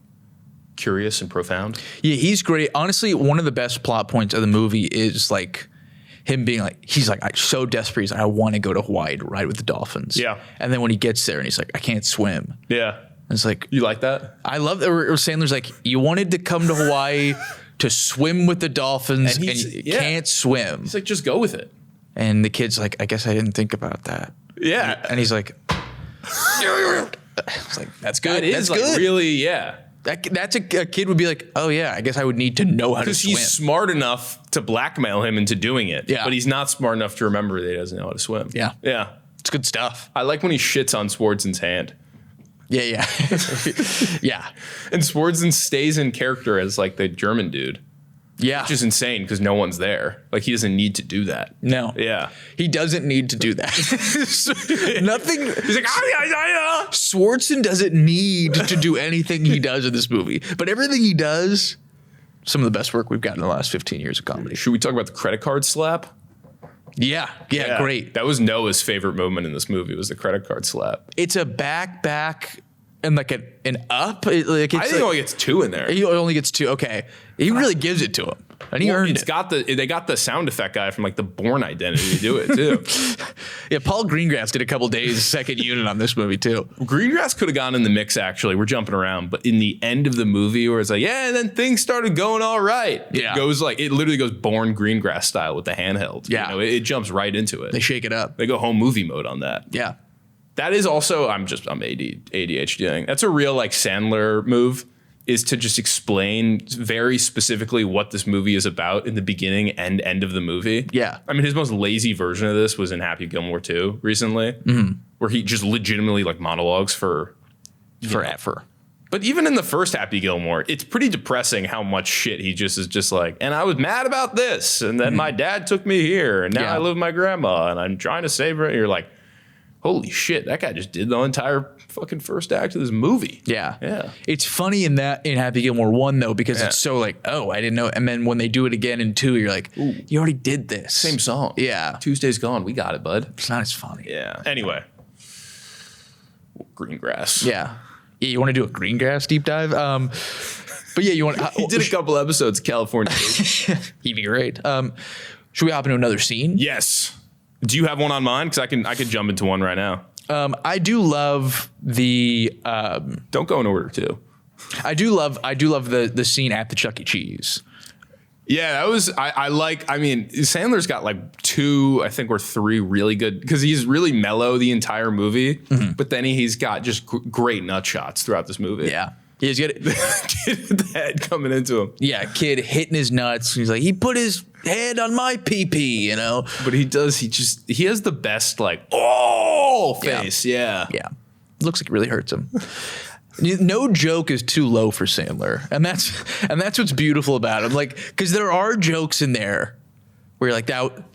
S1: curious and profound.
S2: Yeah, he's great. Honestly, one of the best plot points of the movie is like him being like, he's like, I'm so desperate. He's like, I want to go to Hawaii to ride with the dolphins.
S1: Yeah.
S2: And then when he gets there and he's like, I can't swim.
S1: Yeah.
S2: And it's like,
S1: You like that?
S2: I love that. Or Sandler's like, you wanted to come to Hawaii to swim with the dolphins and you can't swim.
S1: He's like, just go with it.
S2: And the kid's like, I guess I didn't think about that.
S1: Yeah.
S2: And he's like, it's like, that's good.
S1: It is
S2: That's
S1: like
S2: good.
S1: really, yeah.
S2: That's a kid would be like, oh yeah, I guess I would need to know how to
S1: Because
S2: swim.
S1: he's smart enough to blackmail him into doing it.
S2: Yeah.
S1: But he's not smart enough to remember that he doesn't know how to swim.
S2: Yeah.
S1: Yeah.
S2: It's good stuff.
S1: I like when he shits on Swardson's hand.
S2: Yeah, yeah. Yeah.
S1: And Swardson stays in character as like the German dude.
S2: Yeah.
S1: Which is insane because no one's there. Like he doesn't need to do that.
S2: No.
S1: Yeah.
S2: He doesn't need to do that. Nothing.
S1: He's like,
S2: Swardson doesn't need to do anything he does in this movie. But everything he does, some of the best work we've gotten in the last 15 years of comedy.
S1: Should we talk about the credit card slap?
S2: Yeah, great.
S1: That was Noah's favorite moment in this movie was the credit card slap.
S2: It's a back, and like an up. I think
S1: he only gets 2 in there.
S2: He only gets 2. Okay. He really gives it to him. And he earned it.
S1: They got the sound effect guy from like the Bourne Identity to do it too.
S2: Yeah, Paul Greengrass did a couple days second unit on this movie too.
S1: Greengrass could have gone in the mix actually. We're jumping around, but in the end of the movie where it's like, yeah, and then things started going all right.
S2: Yeah.
S1: It literally goes Bourne Greengrass style with the handheld.
S2: Yeah.
S1: You know, it jumps right into it.
S2: They shake it up.
S1: They go home movie mode on that.
S2: Yeah.
S1: That is also, I'm ADHDing. That's a real like Sandler move, is to just explain very specifically what this movie is about in the beginning and end of the movie.
S2: Yeah.
S1: I mean, his most lazy version of this was in Happy Gilmore 2 recently, where he just legitimately like monologues for
S2: Forever.
S1: But even in the first Happy Gilmore, it's pretty depressing how much shit he just is just like, and I was mad about this, and then my dad took me here, and now I live with my grandma, and I'm trying to save her. And you're like, holy shit, that guy just did the entire fucking first act of this movie.
S2: Yeah.
S1: Yeah.
S2: It's funny in Happy Gilmore 1 though, because it's so like, oh, I didn't know. And then when they do it again in 2, you're like, ooh, you already did this.
S1: Same song.
S2: Yeah.
S1: Tuesday's gone. We got it, bud.
S2: It's not as funny.
S1: Yeah. Anyway. Greengrass.
S2: Yeah. Yeah, you want to do a Greengrass deep dive? But yeah, you want
S1: He did a couple episodes of California.
S2: He'd be great. Should we hop into another scene?
S1: Yes. Do you have one on mine? Because I could jump into one right now.
S2: I do love the
S1: Don't go in order too.
S2: I do love the scene at the Chuck E. Cheese.
S1: Yeah, that was I mean, Sandler's got like 2, I think, or 3 really good, because he's really mellow the entire movie, but then he's got just great nut shots throughout this movie.
S2: Yeah. He's got
S1: Kid with the head coming into him.
S2: Yeah, kid hitting his nuts. He's like, he put his head on my pee-pee, you know?
S1: But he has the best like, face. Yeah.
S2: Yeah. Looks like it really hurts him. No joke is too low for Sandler. And that's what's beautiful about him. Like, because there are jokes in there where you're like,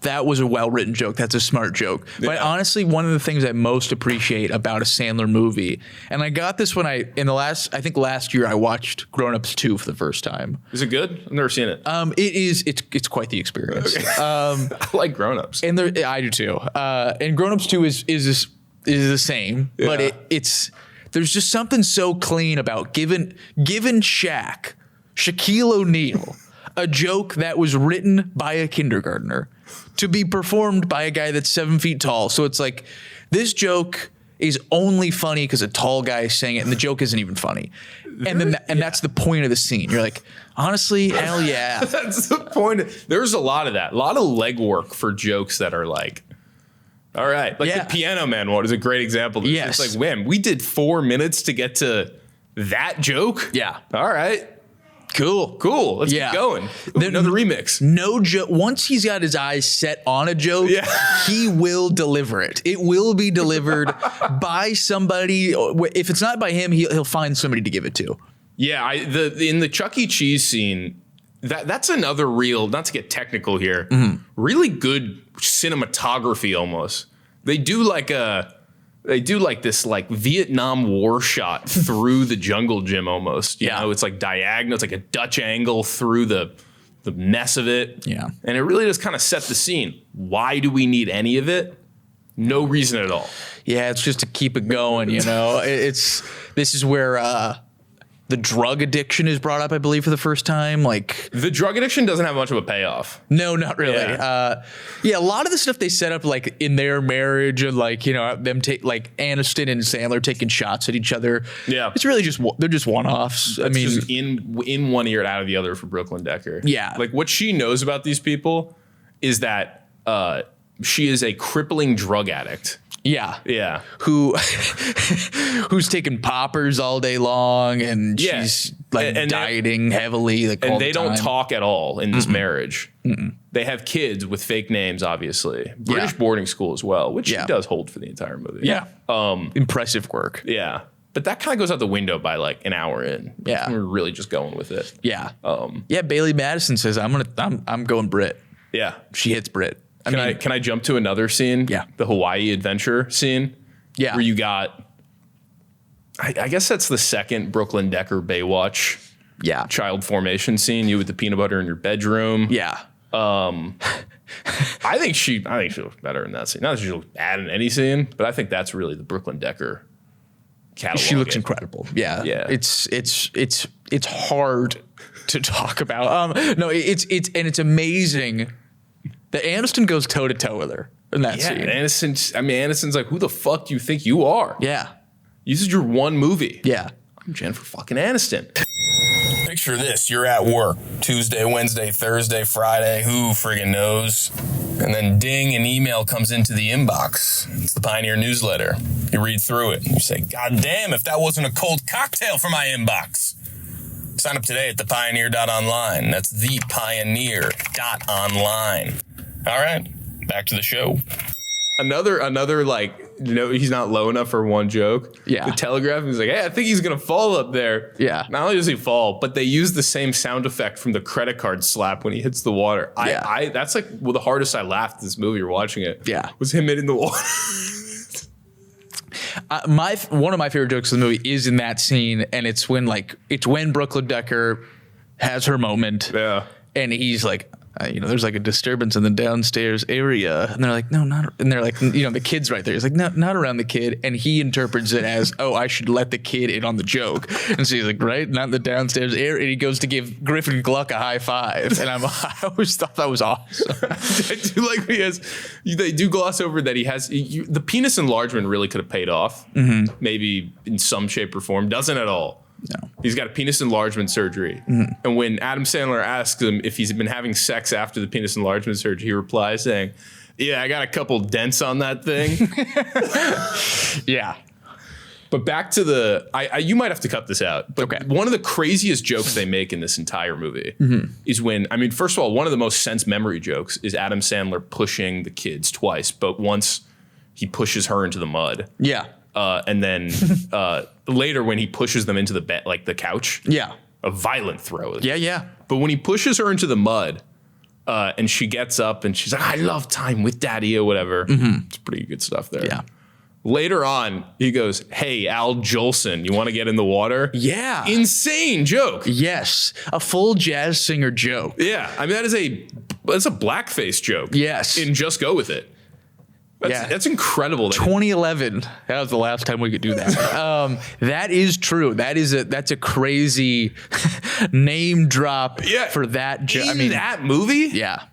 S2: that was a well-written joke. That's a smart joke. Yeah. But honestly, one of the things I most appreciate about a Sandler movie, and I got this when last year I watched Grown Ups 2 for the first time.
S1: Is it good? I've never seen it.
S2: It's quite the experience.
S1: Okay. I like Grown Ups.
S2: And I do too. And Grown Ups 2 is the same, but there's just something so clean about giving Shaquille O'Neal a joke that was written by a kindergartner to be performed by a guy that's 7 feet tall. So it's like, this joke is only funny because a tall guy is saying it, and the joke isn't even funny. And then that's the point of the scene. You're like, honestly, hell yeah.
S1: That's the point. There's a lot of that. A lot of legwork for jokes that are like, all right. Like the Piano Man one is a great example.
S2: Yes.
S1: It's like, man, we did 4 minutes to get to that joke.
S2: Yeah.
S1: All right.
S2: Cool.
S1: Let's keep going. Another remix.
S2: No joke. Once he's got his eyes set on a joke, he will deliver it. It will be delivered by somebody. If it's not by him, he'll find somebody to give it to.
S1: Yeah. In the Chuck E. Cheese scene, that's another real, not to get technical here, really good cinematography almost. They do like this like Vietnam War shot through the jungle gym almost. You know, it's like diagonal. It's like a Dutch angle through the mess of it. Yeah. And it really does kind of set the scene. Why do we need any of it? No reason at all.
S2: Yeah, it's just to keep it going, you know. This is where the drug addiction is brought up, I believe, for the first time. Like
S1: the drug addiction doesn't have much of a payoff.
S2: No, not really. A lot of the stuff they set up like in their marriage and like, you know, them like Aniston and Sandler taking shots at each other. Yeah. It's really they're just one-offs. I mean,
S1: just in one ear and out of the other for Brooklyn Decker.
S2: Yeah.
S1: Like what she knows about these people is that she is a crippling drug addict.
S2: Yeah.
S1: Yeah.
S2: Who's taking poppers all day long and she's like dieting heavily. Like,
S1: and they don't talk at all in this marriage. They have kids with fake names, obviously. British boarding school as well, which she does hold for the entire movie.
S2: Yeah. Impressive work.
S1: Yeah. But that kind of goes out the window by like an hour in.
S2: Yeah.
S1: We're really just going with it.
S2: Yeah. Bailey Madison says, I'm going Brit.
S1: Yeah.
S2: She hits Brit.
S1: Can I jump to another scene?
S2: Yeah.
S1: The Hawaii adventure scene.
S2: Yeah.
S1: Where you got, I guess that's the second Brooklyn Decker Baywatch.
S2: Yeah.
S1: Child formation scene. You with the peanut butter in your bedroom.
S2: Yeah.
S1: I think she looked better in that scene. Not that she looked bad in any scene, but I think that's really the Brooklyn Decker catalog.
S2: She looks incredible. Yeah.
S1: Yeah.
S2: It's hard to talk about. No, it's amazing that Aniston goes toe to toe with her in that scene.
S1: Aniston's like, who the fuck do you think you are?
S2: Yeah.
S1: This is your one movie.
S2: Yeah.
S1: I'm Jennifer fucking Aniston.
S3: Picture this, you're at work, Tuesday, Wednesday, Thursday, Friday, who friggin' knows? And then ding, an email comes into the inbox. It's the Pioneer newsletter. You read through it and you say, God damn, if that wasn't a cold cocktail for my inbox. Sign up today at thepioneer.online. That's thepioneer.online. All right, back to the show.
S1: Another like, he's not low enough for one joke.
S2: Yeah.
S1: The Telegraph, he's like, hey, I think he's going to fall up there.
S2: Yeah.
S1: Not only does he fall, but they use the same sound effect from the credit card slap when he hits the water.
S2: Yeah.
S1: That's like the hardest I laughed at this movie or watching it.
S2: Yeah.
S1: Was him hitting the water.
S2: One of my favorite jokes of the movie is in that scene, and it's when Brooklyn Decker has her moment.
S1: Yeah.
S2: And he's like, there's like a disturbance in the downstairs area. And they're like, no, not. And they're like, the kid's right there. He's like, no, not around the kid. And he interprets it as, oh, I should let the kid in on the joke. And so he's like, right, not in the downstairs area. And he goes to give Griffin Gluck a high five. And I always thought that was awesome.
S1: I do like they do gloss over that he has, the penis enlargement really could have paid off. Mm-hmm. Maybe in some shape or form. Doesn't at all.
S2: No.
S1: He's got a penis enlargement surgery. Mm-hmm. And when Adam Sandler asks him if he's been having sex after the penis enlargement surgery, he replies saying, yeah, I got a couple dents on that thing.
S2: Yeah.
S1: But back to you might have to cut this out. But
S2: okay.
S1: One of the craziest jokes they make in this entire movie is when, first of all, one of the most sense memory jokes is Adam Sandler pushing the kids twice. But once he pushes her into the mud.
S2: Yeah.
S1: And then later when he pushes them into the bed, like the couch.
S2: Yeah.
S1: A violent throw.
S2: Yeah, yeah.
S1: But when he pushes her into the mud and she gets up and she's like, I love time with daddy or whatever. Mm-hmm. It's pretty good stuff there.
S2: Yeah.
S1: Later on, he goes, hey, Al Jolson, you want to get in the water?
S2: Yeah.
S1: Insane joke.
S2: Yes. A full jazz singer joke.
S1: Yeah. That's a blackface joke.
S2: Yes.
S1: And just go with it. That's incredible.
S2: 2011. That was the last time we could do that. That is true. That's a crazy name drop for that joke.
S1: That movie?
S2: Yeah.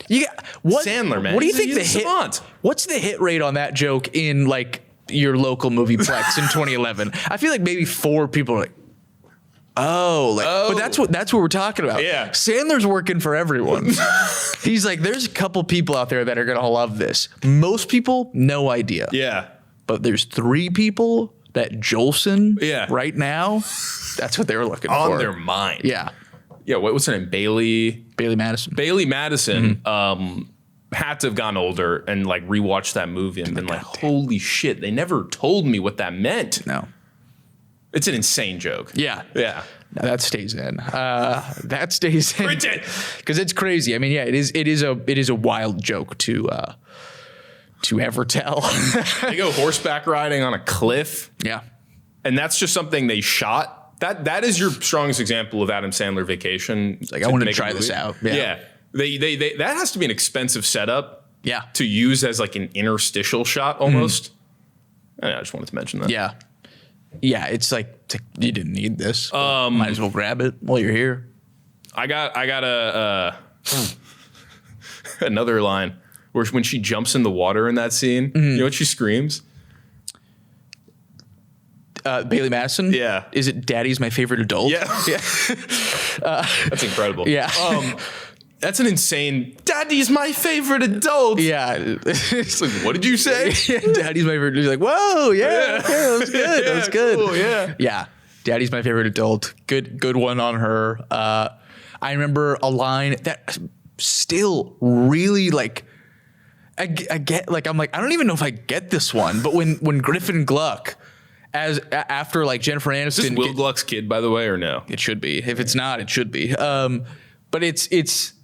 S1: Sandler, man.
S2: What do you think what's the hit rate on that joke in like your local movieplex in 2011. I feel like maybe 4 people are like, but that's what we're talking about.
S1: Yeah.
S2: Sandler's working for everyone. He's like, there's a couple people out there that are gonna love this. Most people, no idea.
S1: Yeah.
S2: But there's 3 people that Jolson right now, that's what they were looking for.
S1: On their mind.
S2: Yeah.
S1: Yeah, what's her name? Bailey
S2: Madison.
S1: Bailey Madison had to have gotten older and like rewatched that movie and been like, holy shit, they never told me what that meant.
S2: No.
S1: It's an insane joke.
S2: Yeah.
S1: Yeah.
S2: No, that stays in. That stays in.
S1: Print it.
S2: Because it's crazy. I mean, yeah, it is a wild joke to ever tell.
S1: They go horseback riding on a cliff.
S2: Yeah.
S1: And that's just something they shot. That is your strongest example of Adam Sandler Vacation.
S2: It's like, I want to try this out.
S1: Yeah. They that has to be an expensive setup.
S2: Yeah.
S1: To use as like an interstitial shot almost. I just wanted to mention that.
S2: Yeah. Yeah, it's like you didn't need this. Might as well grab it while you're here.
S1: I got another line where when she jumps in the water in that scene, you know what she screams?
S2: Bailey Madison?
S1: Yeah.
S2: Is it Daddy's my favorite adult?
S1: Yeah.
S2: Yeah.
S1: That's incredible.
S2: Yeah.
S1: That's an insane. Daddy's my favorite adult.
S2: Yeah.
S1: It's like, what did you say?
S2: Daddy's my favorite. He's like, whoa, yeah, okay, that was good. That was good.
S1: Cool, yeah.
S2: Yeah. Daddy's my favorite adult. Good one on her. I remember a line that still really like, I get, like, I'm like, I don't even know if I get this one, but when Griffin Gluck, after like Jennifer Aniston.
S1: Is this Will Gluck's kid, by the way, or no?
S2: It should be. If it's not, it should be. But it's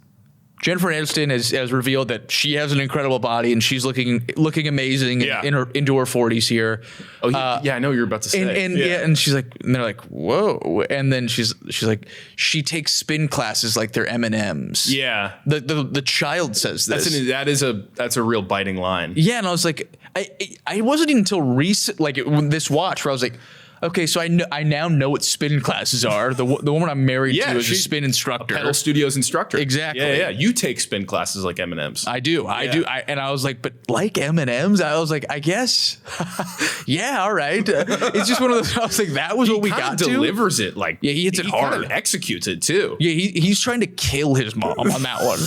S2: Jennifer Aniston has revealed that she has an incredible body and she's looking amazing into her 40s here.
S1: Oh, yeah, I know what you're about to say.
S2: And she's like, and they're like, whoa. And then she's like, she takes spin classes like they're M&Ms.
S1: Yeah.
S2: The child says this.
S1: That's a real biting line.
S2: Yeah, and I was like, I wasn't until recent, like this watch where I was like, okay, so I now know what spin classes are. The woman I'm married to is a spin instructor.
S1: A Pedal Studios instructor.
S2: Exactly.
S1: Yeah. You take spin classes like M&Ms.
S2: I do. And I was like, but like M&Ms? I was like, I guess. Yeah, all right. It's just one of those, I was like, that was what we got to.
S1: He delivers it like.
S2: Yeah, he hits it hard.
S1: He kind of executes it too.
S2: Yeah, he's trying to kill his mom on that one.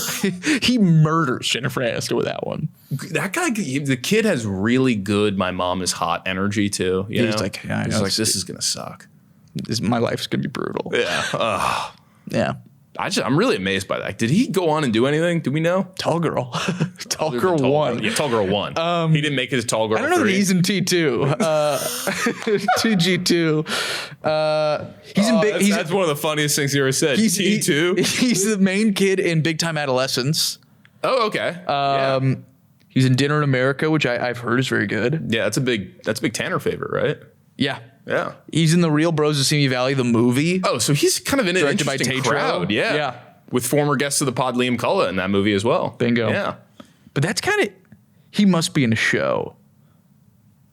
S2: He murders Jennifer Aniston with that one.
S1: That guy, the kid has really good "my mom is hot" energy too. You know?
S2: He's like, yeah,
S1: he's like, this is gonna suck.
S2: My life's gonna be brutal.
S1: Yeah,
S2: yeah.
S1: I'm really amazed by that. Did he go on and do anything? Do we know?
S2: Tall Girl, Tall Girl 1.
S1: Yeah, Tall Girl 1. He didn't make it to Tall Girl 3.
S2: I don't know that he's in T2. 2G2. He's in big.
S1: That's one of the funniest things he ever said. T2.
S2: He's the main kid in Big Time Adolescence.
S1: Oh, okay.
S2: He's in Dinner in America, which I've heard is very good.
S1: Yeah, that's a big Tanner favorite, right?
S2: Yeah.
S1: Yeah.
S2: He's in The Real Bros of Simi Valley, the movie.
S1: Oh, so he's kind of in an
S2: Directed
S1: interesting
S2: by Tatro.
S1: crowd. Yeah.
S2: Yeah.
S1: With former guest of the pod, Liam Cullen, in that movie as well.
S2: Bingo.
S1: Yeah.
S2: But that's kind of, he must be in a show.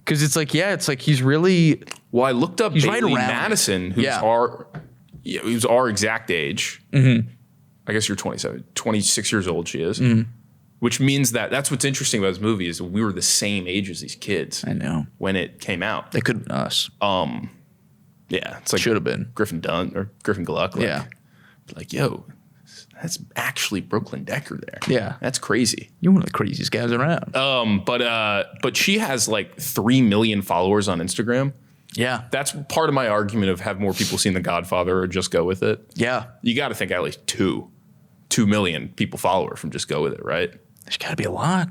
S2: Because it's like he's really.
S1: Well, I looked up
S2: He's
S1: Bailey
S2: right around
S1: Madison, who's who's our exact age.
S2: Mm-hmm.
S1: I guess you're 27, 26 years old she is.
S2: Mm-hmm.
S1: Which means that's what's interesting about this movie is we were the same age as these kids.
S2: I know.
S1: When it came out.
S2: They could have been us.
S1: Yeah. It's like
S2: should have been.
S1: Griffin Gluck. Like, yo, that's actually Brooklyn Decker there.
S2: Yeah.
S1: That's crazy.
S2: You're one of the craziest guys around.
S1: But she has like 3 million followers on Instagram.
S2: Yeah.
S1: That's part of my argument of have more people seen The Godfather or Just Go With It.
S2: Yeah.
S1: You got to think at least 2 million people follow her from Just Go With It, right?
S2: There's got to be a lot.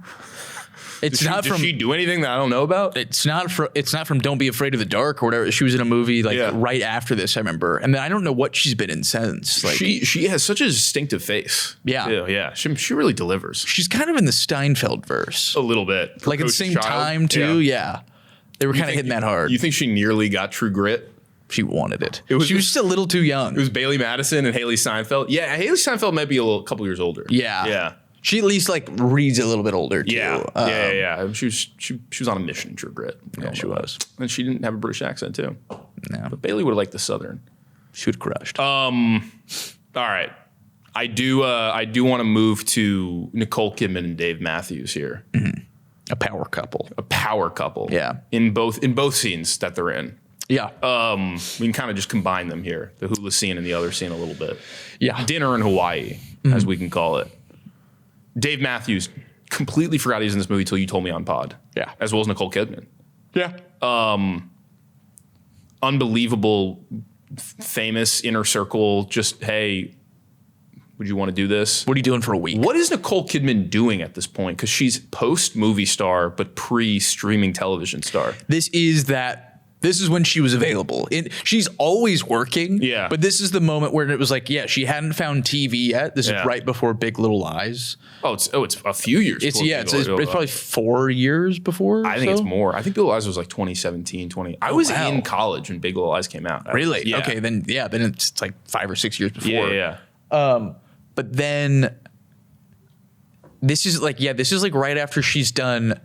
S2: It's
S1: Did she do anything that I don't know about?
S2: It's not from Don't Be Afraid of the Dark or whatever. She was in a movie right after this, I remember. And then I don't know what she's been in since. Like
S1: she has such a distinctive face.
S2: Yeah.
S1: Yeah. She really delivers.
S2: She's kind of in the Steinfeld verse.
S1: A little bit.
S2: Like at the same time too. Yeah. They were kind of hitting that hard.
S1: You think she nearly got True Grit?
S2: She wanted it. She was just a little too young.
S1: It was Bailey Madison and Haley Steinfeld. Yeah, Haley Steinfeld might be a couple years older.
S2: Yeah.
S1: Yeah.
S2: She at least like reads a little bit older too.
S1: Yeah. She was on a mission, True Grit.
S2: Yeah, she was.
S1: And she didn't have a British accent too.
S2: No.
S1: But Bailey would have liked the Southern.
S2: She would have crushed.
S1: All right. I do want to move to Nicole Kidman and Dave Matthews here. Mm-hmm.
S2: A power couple.
S1: A power couple.
S2: Yeah.
S1: In both scenes that they're in.
S2: Yeah.
S1: We can kind of just combine them here. The hula scene and the other scene a little bit.
S2: Yeah.
S1: Dinner in Hawaii, as we can call it. Dave Matthews, completely forgot he was in this movie till you told me on pod.
S2: Yeah.
S1: As well as Nicole Kidman.
S2: Yeah.
S1: Unbelievable, famous inner circle. Just, hey, would you want to do this?
S2: What are you doing for a week?
S1: What is Nicole Kidman doing at this point? Because she's post-movie star, but pre-streaming television star.
S2: This is when she was available. She's always working.
S1: Yeah.
S2: But this is the moment where it was like, yeah, she hadn't found TV yet. This is right before Big Little Lies.
S1: It's a few years.
S2: It's probably 4 years before.
S1: I think it's more. I think Big Little Lies was like 2017, 20. I was in college when Big Little Lies came out.
S2: Really?
S1: Yeah.
S2: Okay, then it's like 5 or 6 years before.
S1: Yeah.
S2: But then this is like right after she's done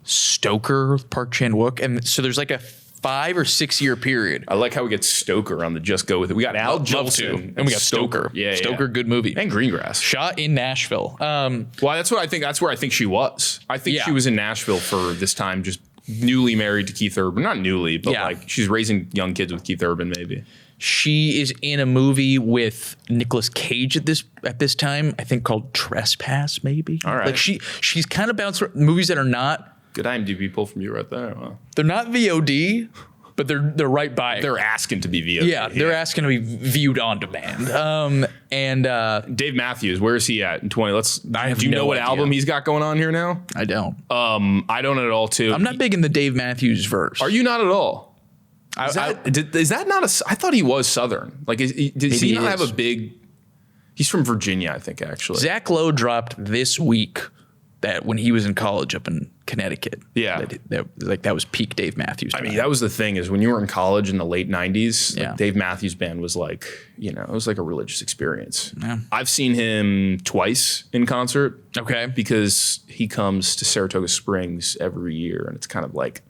S2: Stoker, Park Chan-wook, and so there's like a 5 or 6 year period.
S1: I like how we get Stoker on the Just Go With It. We got Al Jolson
S2: and we got Stoker. Stoker, good movie.
S1: And Greengrass.
S2: Shot in Nashville.
S1: Well, that's where I think she was. I think she was in Nashville for this time, just newly married to Keith Urban. Not newly, but like she's raising young kids with Keith Urban, maybe.
S2: She is in a movie with Nicolas Cage at this time, I think called Trespass, maybe.
S1: All right.
S2: Like she's kind of bounced movies that are not.
S1: Good IMDb pull from you right there. Wow.
S2: They're not VOD, but they're right by it.
S1: They're asking to be VOD.
S2: Yeah, they're asking to be viewed on demand. And
S1: Dave Matthews, where is he at in 20?
S2: I have
S1: do you
S2: no
S1: know what
S2: idea.
S1: album he's got going on here now?
S2: I don't.
S1: I don't at all too.
S2: I'm not big in the Dave Matthews verse.
S1: Are you not at all? Is that not a? I thought he was Southern. Like, does he not have a big? He's from Virginia, I think. Actually,
S2: Zach Lowe dropped this week that when he was in college up in Connecticut.
S1: Yeah,
S2: that was peak Dave Matthews.
S1: I mean, that was the thing is when you were in college in the late '90s,
S2: Yeah.
S1: like Dave Matthews Band was like, it was like a religious experience.
S2: Yeah.
S1: I've seen him twice in concert.
S2: Okay,
S1: because he comes to Saratoga Springs every year, and it's kind of like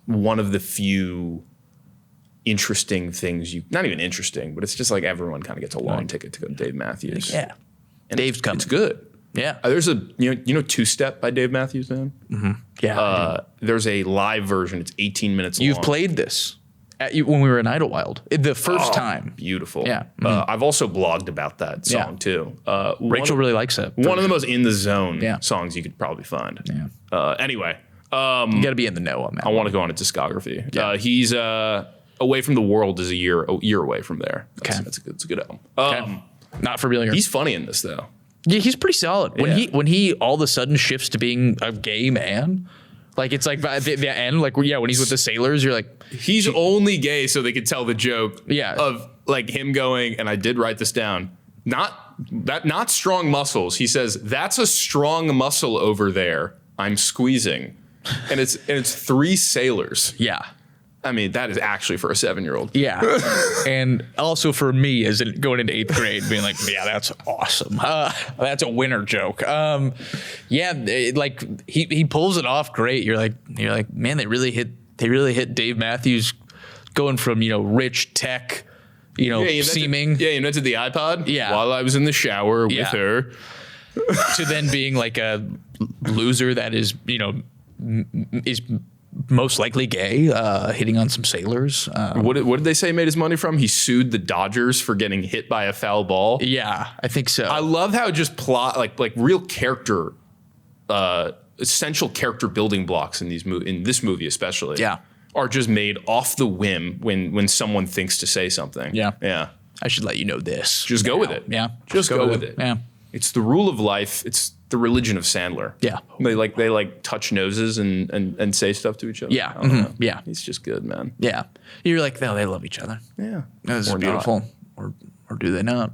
S1: one of the few interesting things not even interesting, but it's just like everyone kind of gets a long ticket to go to Dave Matthews.
S2: Yeah.
S1: And
S2: Dave's coming.
S1: It's good.
S2: Yeah.
S1: There's a, Two Step by Dave Matthews Band?
S2: Mm-hmm. Yeah.
S1: There's a live version. It's 18 minutes long.
S2: You've played this when we were in Idlewild. The first time.
S1: Beautiful.
S2: Yeah.
S1: I've also blogged about that song too.
S2: Rachel really likes it.
S1: One of the most in the zone
S2: Yeah.
S1: songs you could probably find.
S2: Yeah.
S1: Anyway.
S2: You got to be in the know on that.
S1: I want to go on a discography.
S2: Yeah.
S1: He's Away from the World is a year away from there.
S2: Okay.
S1: That's a good album.
S2: Okay. Not familiar.
S1: He's funny in this though.
S2: Yeah, he's pretty solid. When he all of a sudden shifts to being a gay man, like it's like by the end, like when he's with the sailors, you're like,
S1: he's only gay so they could tell the joke.
S2: Yeah.
S1: Of like him going, and I did write this down. Not strong muscles. He says that's a strong muscle over there. I'm squeezing, and it's 3 sailors.
S2: yeah.
S1: I mean, that is actually for a 7-year-old.
S2: Yeah. And also for me as going into 8th grade, being like, yeah, that's awesome. That's a winner joke. He pulls it off great. You're like, man, they really hit Dave Matthews going from, rich tech, seeming.
S1: Yeah, he invented the iPod.
S2: Yeah.
S1: While I was in the shower with her.
S2: To then being like a loser that is, is most likely gay, hitting on some sailors.
S1: What did they say made his money from? He sued the Dodgers for getting hit by a foul ball.
S2: Yeah, I think so.
S1: I love how just plot like real character, essential character building blocks in this movie especially.
S2: Yeah.
S1: Are just made off the whim when someone thinks to say something.
S2: Yeah.
S1: Yeah.
S2: I should let you know this.
S1: Just go with it.
S2: Yeah.
S1: Just go with it.
S2: Yeah.
S1: It's the rule of life. It's the religion of Sandler.
S2: Yeah.
S1: They touch noses and say stuff to each other.
S2: Yeah.
S1: I don't know.
S2: Yeah.
S1: He's just good, man.
S2: Yeah. You're like, no, they love each other.
S1: Yeah.
S2: This is
S1: Or
S2: beautiful. Or do they not?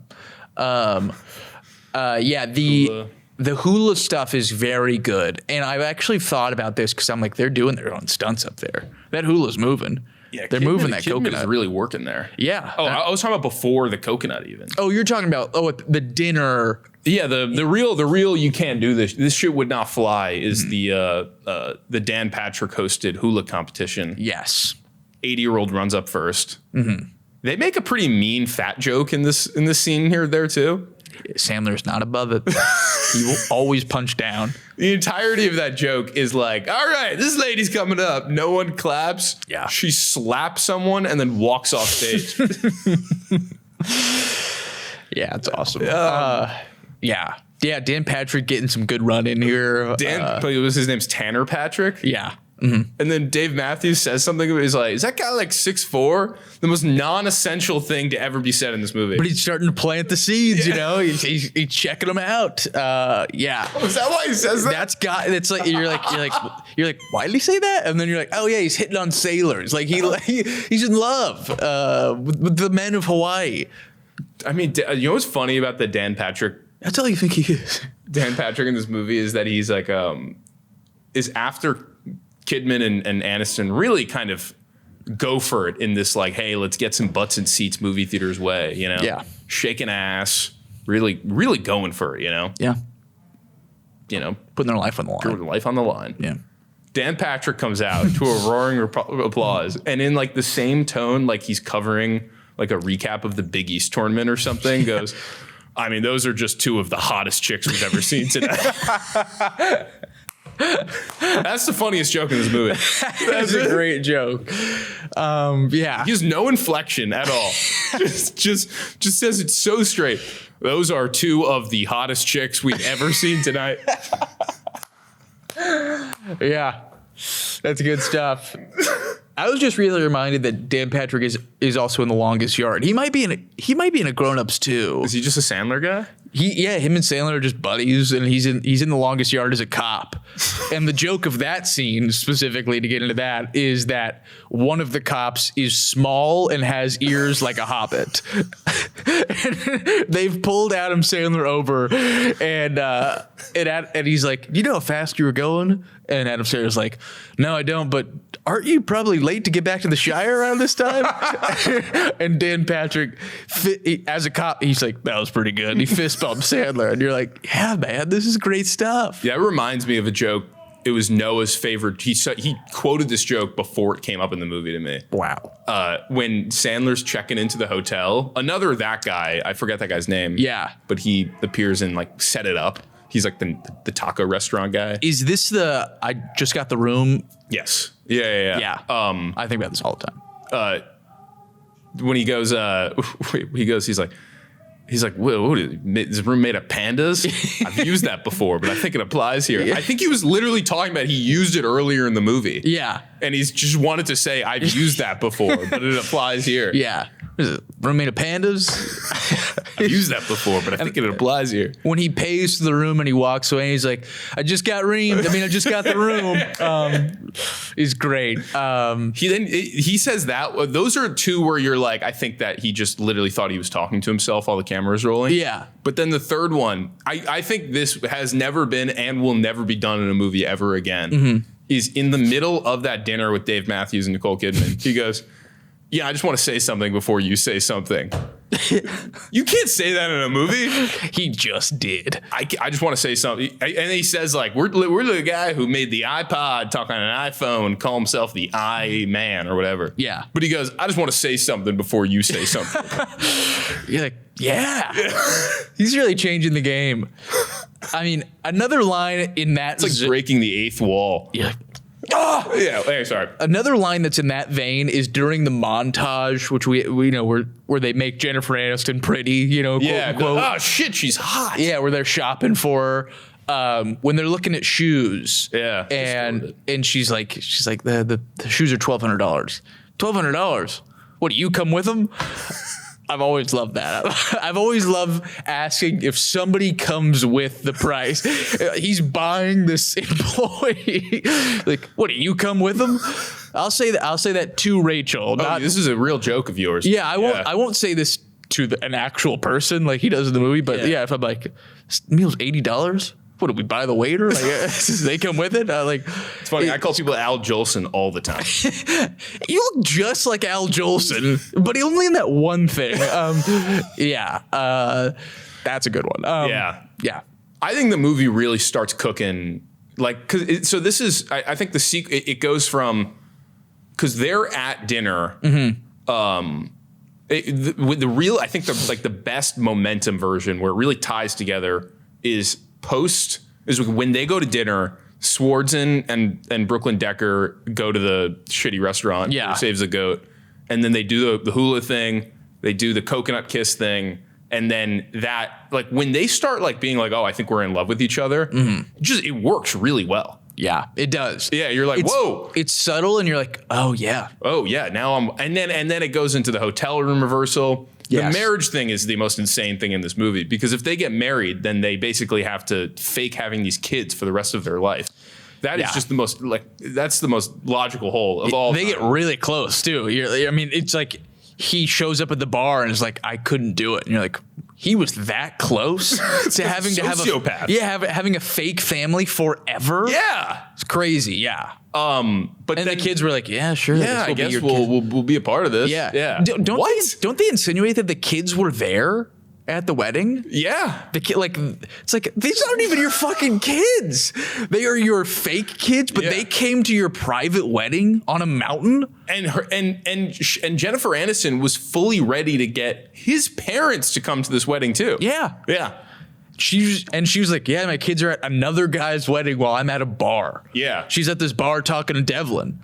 S2: The hula stuff is very good. And I've actually thought about this because I'm like, they're doing their own stunts up there. That hula's moving.
S1: Yeah,
S2: they're moving that
S1: Kidman
S2: coconut.
S1: is really working there.
S2: Yeah.
S1: Oh, I was talking about before the coconut even.
S2: Oh, you're talking about the dinner.
S1: Yeah, the real you can't do this. This shit would not fly is the Dan Patrick hosted hula competition.
S2: Yes.
S1: 80-year-old runs up first. Mm-hmm. They make a pretty mean fat joke in this scene there too.
S2: Sandler's not above it. He will always punch down.
S1: The entirety of that joke is like, all right, this lady's coming up. No one claps.
S2: Yeah.
S1: She slaps someone and then walks off stage.
S2: Yeah, it's awesome. Yeah. Dan Patrick getting some good run in here.
S1: His name's Tanner Patrick.
S2: Yeah.
S1: And then Dave Matthews says something. He's like, is that guy like 6'4"? The most non-essential thing to ever be said in this movie.
S2: But he's starting to plant the seeds, you know. He's checking them out. Yeah.
S1: Is that why he says that?
S2: That's got. It's like you're like why did he say that? And then you're like, oh yeah, he's hitting on sailors. Like he's in love with the men of Hawaii.
S1: I mean, you know what's funny about the Dan Patrick?
S2: That's all you think he is.
S1: Dan Patrick in this movie is that he's like is after Kidman and Aniston really kind of go for it in this like, hey, let's get some butts and seats movie theaters way, you know?
S2: Yeah.
S1: Shaking ass, really going for it, you know?
S2: Yeah.
S1: You know,
S2: Putting their life on the line.
S1: putting life on the line.
S2: Yeah.
S1: Dan Patrick comes out to a roaring applause, and in like the same tone, like he's covering like a recap of the Big East tournament or something, goes, I mean, those are just two of the hottest chicks we've ever seen today. That's the funniest joke in this movie.
S2: That's a great joke. Yeah.
S1: He has no inflection at all. just says it so straight. Those are two of the hottest chicks we've ever seen tonight.
S2: Yeah. That's good stuff. I was just really reminded that Dan Patrick is also in The Longest Yard. He might be in a Grown Ups too.
S1: Is he just a Sandler guy?
S2: Him and Sandler are just buddies, and he's in The Longest Yard as a cop. And the joke of that scene, specifically to get into that, is that one of the cops is small and has ears like a hobbit. And they've pulled Adam Sandler over, and he's like, "You know how fast you were going?" And Adam Sandler's like, "No, I don't, but aren't you probably late to get back to the Shire around this time?" And Dan Patrick, as a cop, he's like, "That was pretty good." He fist bumped Sandler, and you're like, "Yeah, man, this is great stuff."
S1: Yeah, it reminds me of a joke. It was Noah's favorite. He quoted this joke before it came up in the movie to me.
S2: Wow.
S1: When Sandler's checking into the hotel, that guy, I forget that guy's name.
S2: Yeah.
S1: But he appears in like Set It Up. He's like the taco restaurant guy.
S2: Is this the I just got the room?
S1: Yes. Yeah.
S2: Yeah. I think about this all the time.
S1: When he goes, he's like, what is this room made of pandas? I've used that before, but I think it applies here.
S2: Yeah.
S1: I think he was literally talking about he used it earlier in the movie.
S2: Yeah.
S1: And he's just wanted to say, I've used that before, but it applies here.
S2: Yeah. What is it? Room made of pandas?
S1: I've used that before, but I think it applies here.
S2: When he pays for the room and he walks away, he's like, I just got the room. He's great.
S1: He says that. Those are two where you're like, I think that he just literally thought he was talking to himself while the camera was rolling.
S2: Yeah.
S1: But then the third one, I think this has never been and will never be done in a movie ever again. Mm-hmm. Is in the middle of that dinner with Dave Matthews and Nicole Kidman. He goes, yeah, I just want to say something before you say something. You can't say that in a movie.
S2: He just did.
S1: I just want to say something. And he says, like, we're the guy who made the iPod talk on an iPhone, call himself the I-man or whatever.
S2: Yeah.
S1: But he goes, I just want to say something before you say something.
S2: You're like, yeah. He's really changing the game. I mean, another line in that.
S1: It's like breaking the eighth wall.
S2: Yeah.
S1: Oh, yeah. Hey, sorry.
S2: Another line that's in that vein is during the montage, which we know where they make Jennifer Aniston pretty, you know.
S1: Yeah.
S2: Quote,
S1: Oh shit, she's hot.
S2: Yeah, where they're shopping for her. When they're looking at shoes.
S1: Yeah.
S2: And she's like the shoes are $1,200. $1,200. What, do you come with them? I've always loved that. I've always loved asking if somebody comes with the price. He's buying this employee. Like, what, do you come with him? I'll say that to Rachel.
S1: This is a real joke of yours.
S2: Yeah, I won't say this to an actual person like he does in the movie. But yeah if I'm like, this meal's $80. What, do we buy the waiter? Like, they come with it?
S1: It's funny. I call people Al Jolson all the time.
S2: You look just like Al Jolson, but only in that one thing. That's a good one.
S1: Yeah.
S2: I
S1: think the movie really starts cooking. Like, so this is, I think the sequel, it goes from, because they're at dinner, and With the real, I think the best momentum version where it really ties together is when they go to dinner. Swardson and Brooklyn Decker go to the shitty restaurant.
S2: Yeah.
S1: Who saves the goat. And then they do the hula thing. They do the coconut kiss thing. And then that, like, when they start like being like, oh, I think we're in love with each other, it works really well.
S2: Yeah, it does.
S1: Yeah, you're like, whoa.
S2: It's subtle, and you're like, oh yeah.
S1: Oh yeah. Now and then it goes into the hotel room reversal.
S2: Yes.
S1: The marriage thing is the most insane thing in this movie, because if they get married, then they basically have to fake having these kids for the rest of their life. That is just that's the most logical whole of all.
S2: They get really close too. It's like he shows up at the bar and is like, I couldn't do it. And you're like, he was that close to having to have having a fake family forever.
S1: Yeah.
S2: It's crazy. Yeah.
S1: But
S2: then the kids were like, yeah, sure.
S1: Yeah, I guess we'll be a part of this.
S2: Yeah.
S1: Yeah.
S2: Don't they insinuate that the kids were there at the wedding?
S1: Yeah.
S2: The kid, it's like, these aren't even your fucking kids. They are your fake kids, but they came to your private wedding on a mountain.
S1: And Jennifer Aniston was fully ready to get his parents to come to this wedding too.
S2: Yeah.
S1: Yeah.
S2: She was like, yeah, my kids are at another guy's wedding while I'm at a bar.
S1: Yeah.
S2: She's at this bar talking to Devlin.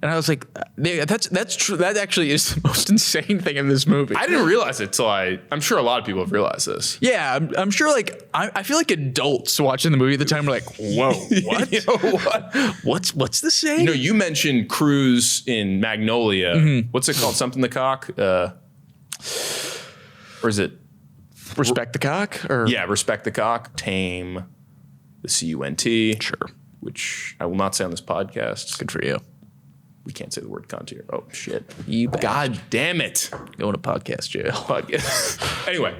S2: And I was like, that's true. That actually is the most insane thing in this movie.
S1: I didn't realize it till I'm sure a lot of people have realized this.
S2: Yeah, I'm sure. Like, I feel like adults watching the movie at the time were like, "Whoa, what?
S1: You know what?
S2: What's the saying?"
S1: You know, you mentioned Cruz in Magnolia. What's it called? Something the cock, or is it
S2: Respect the cock? Or
S1: respect the cock. Tame the CUNT.
S2: Sure.
S1: Which I will not say on this podcast.
S2: Good for you.
S1: We can't say the word cunt here. Oh shit!
S2: You
S1: God damn it!
S2: Going to podcast jail.
S1: Anyway,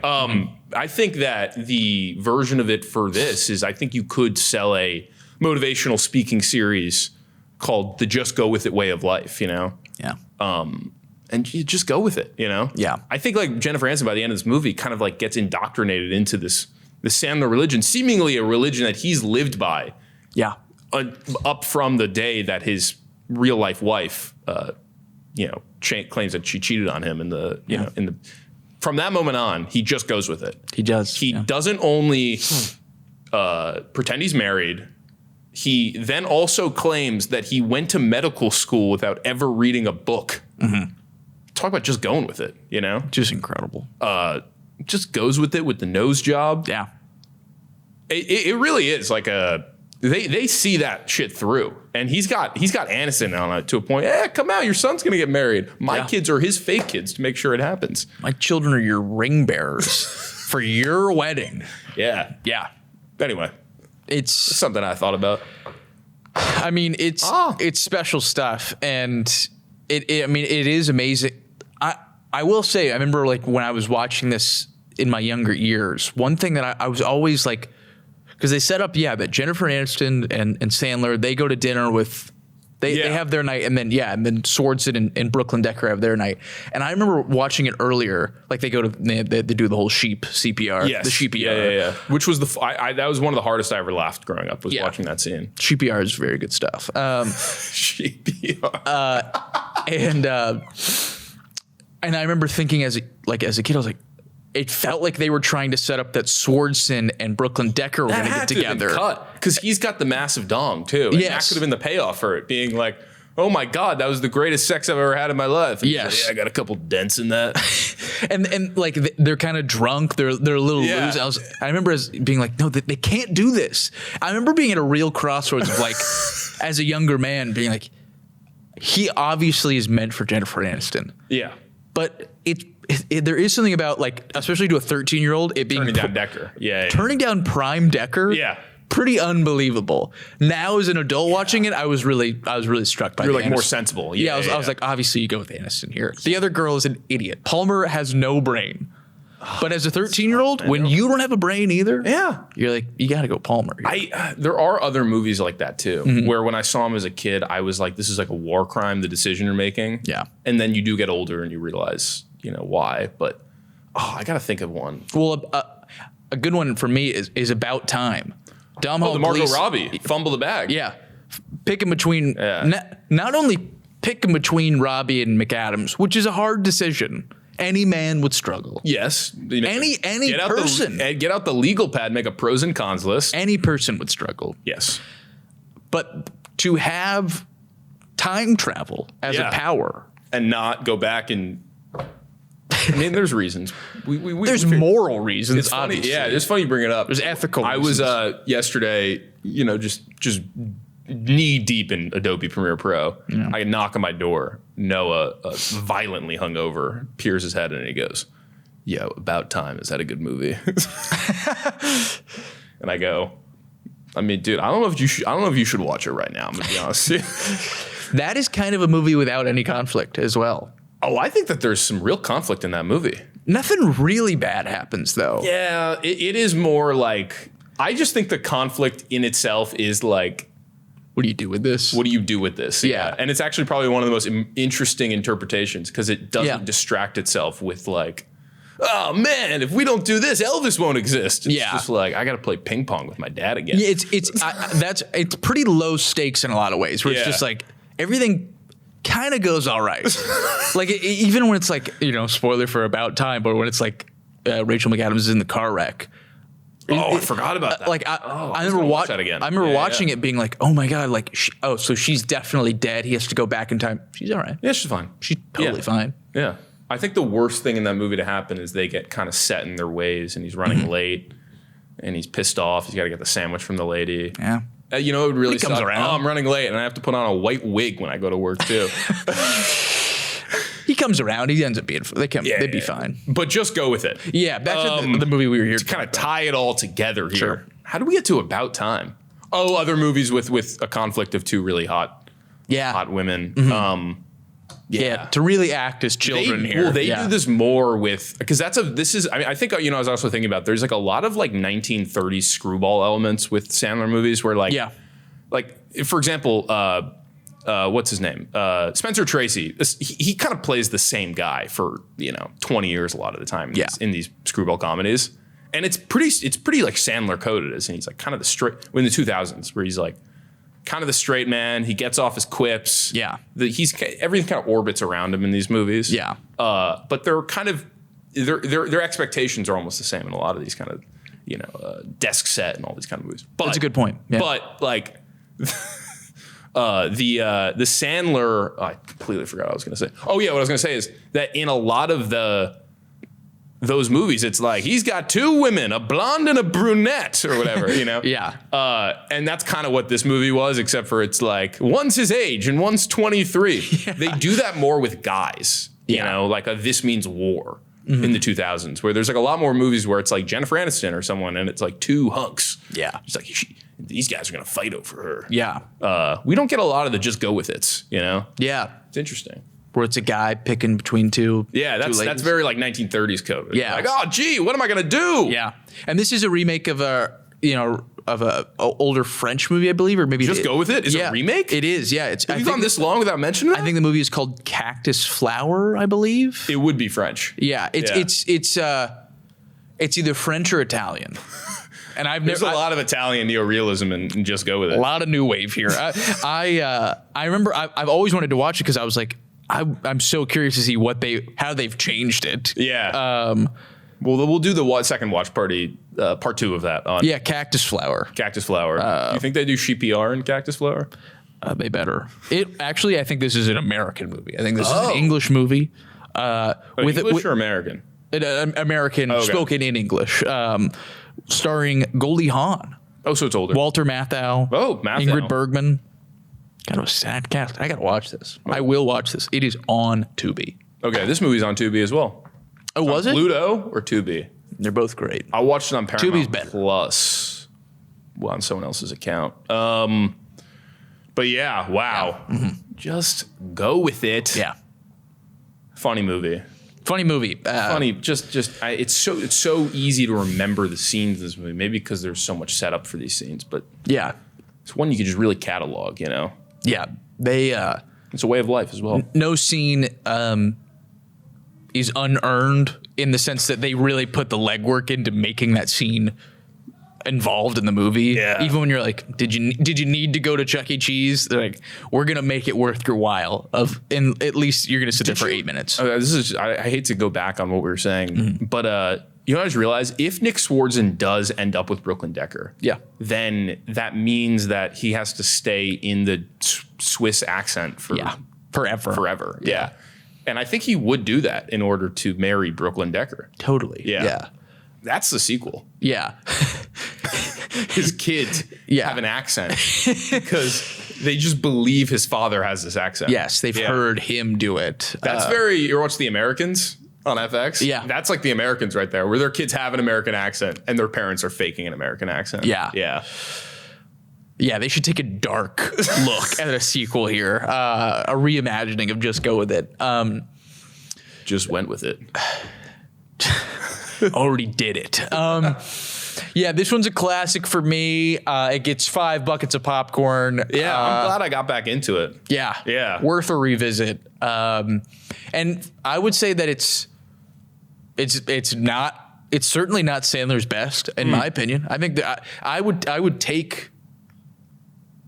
S1: I think that the version of it for this is, I think you could sell a motivational speaking series called the "Just Go With It" way of life. You know?
S2: Yeah.
S1: And you just go with it. You know?
S2: Yeah.
S1: I think like Jennifer Aniston by the end of this movie kind of like gets indoctrinated into this Sandler religion, seemingly a religion that he's lived by.
S2: Yeah.
S1: Up from the day that his real life wife, claims that she cheated on him, from that moment on, he just goes with it.
S2: He does.
S1: He doesn't only pretend he's married. He then also claims that he went to medical school without ever reading a book. Mm-hmm. Talk about just going with it, you know?
S2: Just incredible.
S1: Just goes with it with the nose job.
S2: Yeah.
S1: It really is like they see that shit through, and he's got Aniston on it to a point. Come out, your son's gonna get married. My kids are his fake kids to make sure it happens.
S2: My children are your ring bearers for your wedding.
S1: Yeah. Anyway,
S2: it's
S1: something I thought about.
S2: I mean, it's special stuff, and it is amazing. I will say, I remember like when I was watching this in my younger years, one thing that I was always like, because they set up, that Jennifer Aniston and Sandler, they go to dinner with, they have their night, and then Swardson and Brooklyn Decker have their night. And I remember watching it earlier, like they go to, they do the whole sheep CPR, the sheep ER.
S1: Yeah. Which was that was one of the hardest I ever laughed growing up, was watching that scene.
S2: Sheep ER is very good stuff.
S1: Sheep ER.
S2: And I remember thinking as a kid, I was like, it felt like they were trying to set up that Swardson and Brooklyn Decker were going to get together.
S1: Because he's got the massive dong too. And that could have been the payoff for it, being like, oh my God, that was the greatest sex I've ever had in my life. And
S2: yes.
S1: Like, I got a couple dents in that.
S2: and like they're kind of drunk. They're a little loose. I remember being like, no, they can't do this. I remember being at a real crossroads of like, as a younger man, being like, he obviously is meant for Jennifer Aniston.
S1: Yeah.
S2: But there is something about, like, especially to a 13-year-old, it being
S1: turning down Decker.
S2: Turning down prime Decker.
S1: Yeah.
S2: Pretty unbelievable. Now, as an adult watching it, I was really struck by.
S1: You're like more sensible.
S2: I was like, obviously you go with Aniston here. The other girl is an idiot. Palmer has no brain. But as a 13-year-old, when you don't have a brain either, you're like, you got to go Palmer.
S1: There are other movies like that too, where when I saw them as a kid, I was like, this is like a war crime, the decision you're making.
S2: Yeah.
S1: And then you do get older and you realize, why. But I got to think of one.
S2: Well, a good one for me is About Time.
S1: The Margot Robbie, fumble the bag.
S2: Yeah. Picking between, not only picking between Robbie and McAdams, which is a hard decision. Any man would struggle.
S1: Yes.
S2: Any person.
S1: Get out the legal pad, make a pros and cons list.
S2: Any person would struggle.
S1: Yes.
S2: But to have time travel as a power.
S1: And not go back and... I mean, there's reasons.
S2: There's moral reasons,
S1: it's funny.
S2: obviously.
S1: Yeah, it's funny you bring it up.
S2: There's ethical
S1: I
S2: reasons.
S1: was yesterday, just knee deep in Adobe Premiere Pro. Yeah. I knock on my door. Noah, violently hungover, peers his head in and he goes, "Yo, About Time. Is that a good movie?" And I go, I mean, dude, I don't know if you should watch it right now. I'm gonna be honest.
S2: That is kind of a movie without any conflict as well.
S1: Oh, I think that there's some real conflict in that movie.
S2: Nothing really bad happens, though.
S1: Yeah, it is more like, I just think the conflict in itself is like,
S2: what do you do with this?
S1: What do you do with this?
S2: Yeah.
S1: And it's actually probably one of the most interesting interpretations because it doesn't distract itself with like, oh man, if we don't do this, Elvis won't exist. It's just like, I got to play ping pong with my dad again.
S2: Yeah, it's pretty low stakes in a lot of ways where it's just like everything kind of goes all right. Like even when it's like, spoiler for About Time, but when it's like Rachel McAdams is in the car wreck.
S1: I forgot about that.
S2: Like I remember watching it being like, oh my God, like, so she's definitely dead. He has to go back in time. She's all right.
S1: Yeah, she's fine.
S2: She's totally fine.
S1: Yeah. I think the worst thing in that movie to happen is they get kind of set in their ways and he's running late and he's pissed off. He's got to get the sandwich from the lady.
S2: Yeah.
S1: It would really
S2: comes
S1: suck.
S2: around.
S1: Oh, I'm running late and I have to put on a white wig when I go to work too.
S2: He comes around. He ends up being. They'd be fine.
S1: But just go with it.
S2: Yeah, back to the movie we were here
S1: to kind of tie it all together here. Sure. How do we get to About Time? Oh, other movies with a conflict of two really hot women. Mm-hmm.
S2: To really act as children here.
S1: Well, they do this more with, because I think, I was also thinking about, there's like a lot of like 1930s screwball elements with Sandler movies where like, for example, what's his name? Spencer Tracy. He kind of plays the same guy for 20 years a lot of the time in these screwball comedies, and it's pretty like Sandler coded as, and he's like kind of the straight in the 2000s where he's like kind of the straight man. He gets off his quips. Yeah, everything kind of orbits around him in these movies. Yeah, but they're kind of their expectations are almost the same in a lot of these kind of desk set and all these kind of movies. But,
S2: that's a good point. Yeah.
S1: But like. The Sandler, I completely forgot what I was going to say. Oh yeah, what I was going to say is that in a lot of those movies, it's like he's got two women, a blonde and a brunette, or whatever, Yeah. And that's kind of what this movie was, except for it's like one's his age and one's 23. Yeah. They do that more with guys, like This Means War in the 2000s, where there's like a lot more movies where it's like Jennifer Aniston or someone, and it's like two hunks. Yeah, it's like these guys are gonna fight over her. Yeah, we don't get a lot of the just go with it's. Yeah, it's interesting.
S2: Where it's a guy picking between two.
S1: Yeah, that's very like 1930s code.
S2: Yeah,
S1: like what am I gonna do?
S2: Yeah, and this is a remake of a older French movie, I believe, or maybe
S1: just go with it. Is it a remake?
S2: It is. Yeah, it's.
S1: Have you gone this long without mentioning that?
S2: I think the movie is called Cactus Flower, I believe.
S1: It would be French.
S2: Yeah, it's either French or Italian. And
S1: there's a lot of Italian neorealism and just go with it.
S2: A lot of new wave here. I remember I've always wanted to watch it because I was like, I'm so curious to see how they've changed it.
S1: Yeah. We'll do the second watch party, part 2 of that on.
S2: Yeah, Cactus Flower.
S1: Cactus Flower. Do you think they do CPR in Cactus Flower?
S2: They better. I think this is an American movie. I think this is an English movie.
S1: English or American?
S2: American, spoken in English. Starring Goldie Hawn.
S1: Oh, so it's older.
S2: Walter Matthau.
S1: Oh, Matthau.
S2: Ingrid Bergman. Kind of a sad cast. I got to watch this. I will watch this. It is on Tubi.
S1: Okay, this movie's on Tubi as well.
S2: Oh, was it?
S1: Pluto or Tubi?
S2: They're both great.
S1: I watched it on Paramount
S2: Tubi's better.
S1: Plus on someone else's account. But yeah, wow. Yeah. Mm-hmm. Just go with it.
S2: Yeah.
S1: Funny movie.
S2: Funny.
S1: It's so easy to remember the scenes of this movie. Maybe because there's so much set up for these scenes, but
S2: yeah,
S1: it's one you can just really catalog.
S2: Yeah,
S1: it's a way of life as well.
S2: No scene is unearned in the sense that they really put the legwork into making that scene involved in the movie.
S1: Yeah.
S2: Even when you're like, did you need to go to Chuck E. Cheese? They're like, we're gonna make it worth your while. And at least you're gonna sit there for 8 minutes.
S1: I hate to go back on what we were saying, but you know, I just realized if Nick Swardson does end up with Brooklyn Decker, then that means that he has to stay in the Swiss accent for forever. Yeah. And I think he would do that in order to marry Brooklyn Decker.
S2: Totally.
S1: Yeah. That's the sequel.
S2: Yeah.
S1: His kids have an accent because they just believe his father has this accent.
S2: Yes, they've heard him do it.
S1: That's you watch The Americans on FX?
S2: Yeah.
S1: That's like The Americans right there, where their kids have an American accent and their parents are faking an American accent.
S2: Yeah.
S1: Yeah.
S2: Yeah, they should take a dark look at a sequel here. A reimagining of Just Go With It.
S1: Just went with it.
S2: Already did it. Yeah, this one's a classic for me. It gets 5 buckets of popcorn.
S1: Yeah, I'm glad I got back into it.
S2: Yeah. Worth a revisit. And I would say that it's certainly not Sandler's best, in my opinion. I think that I would take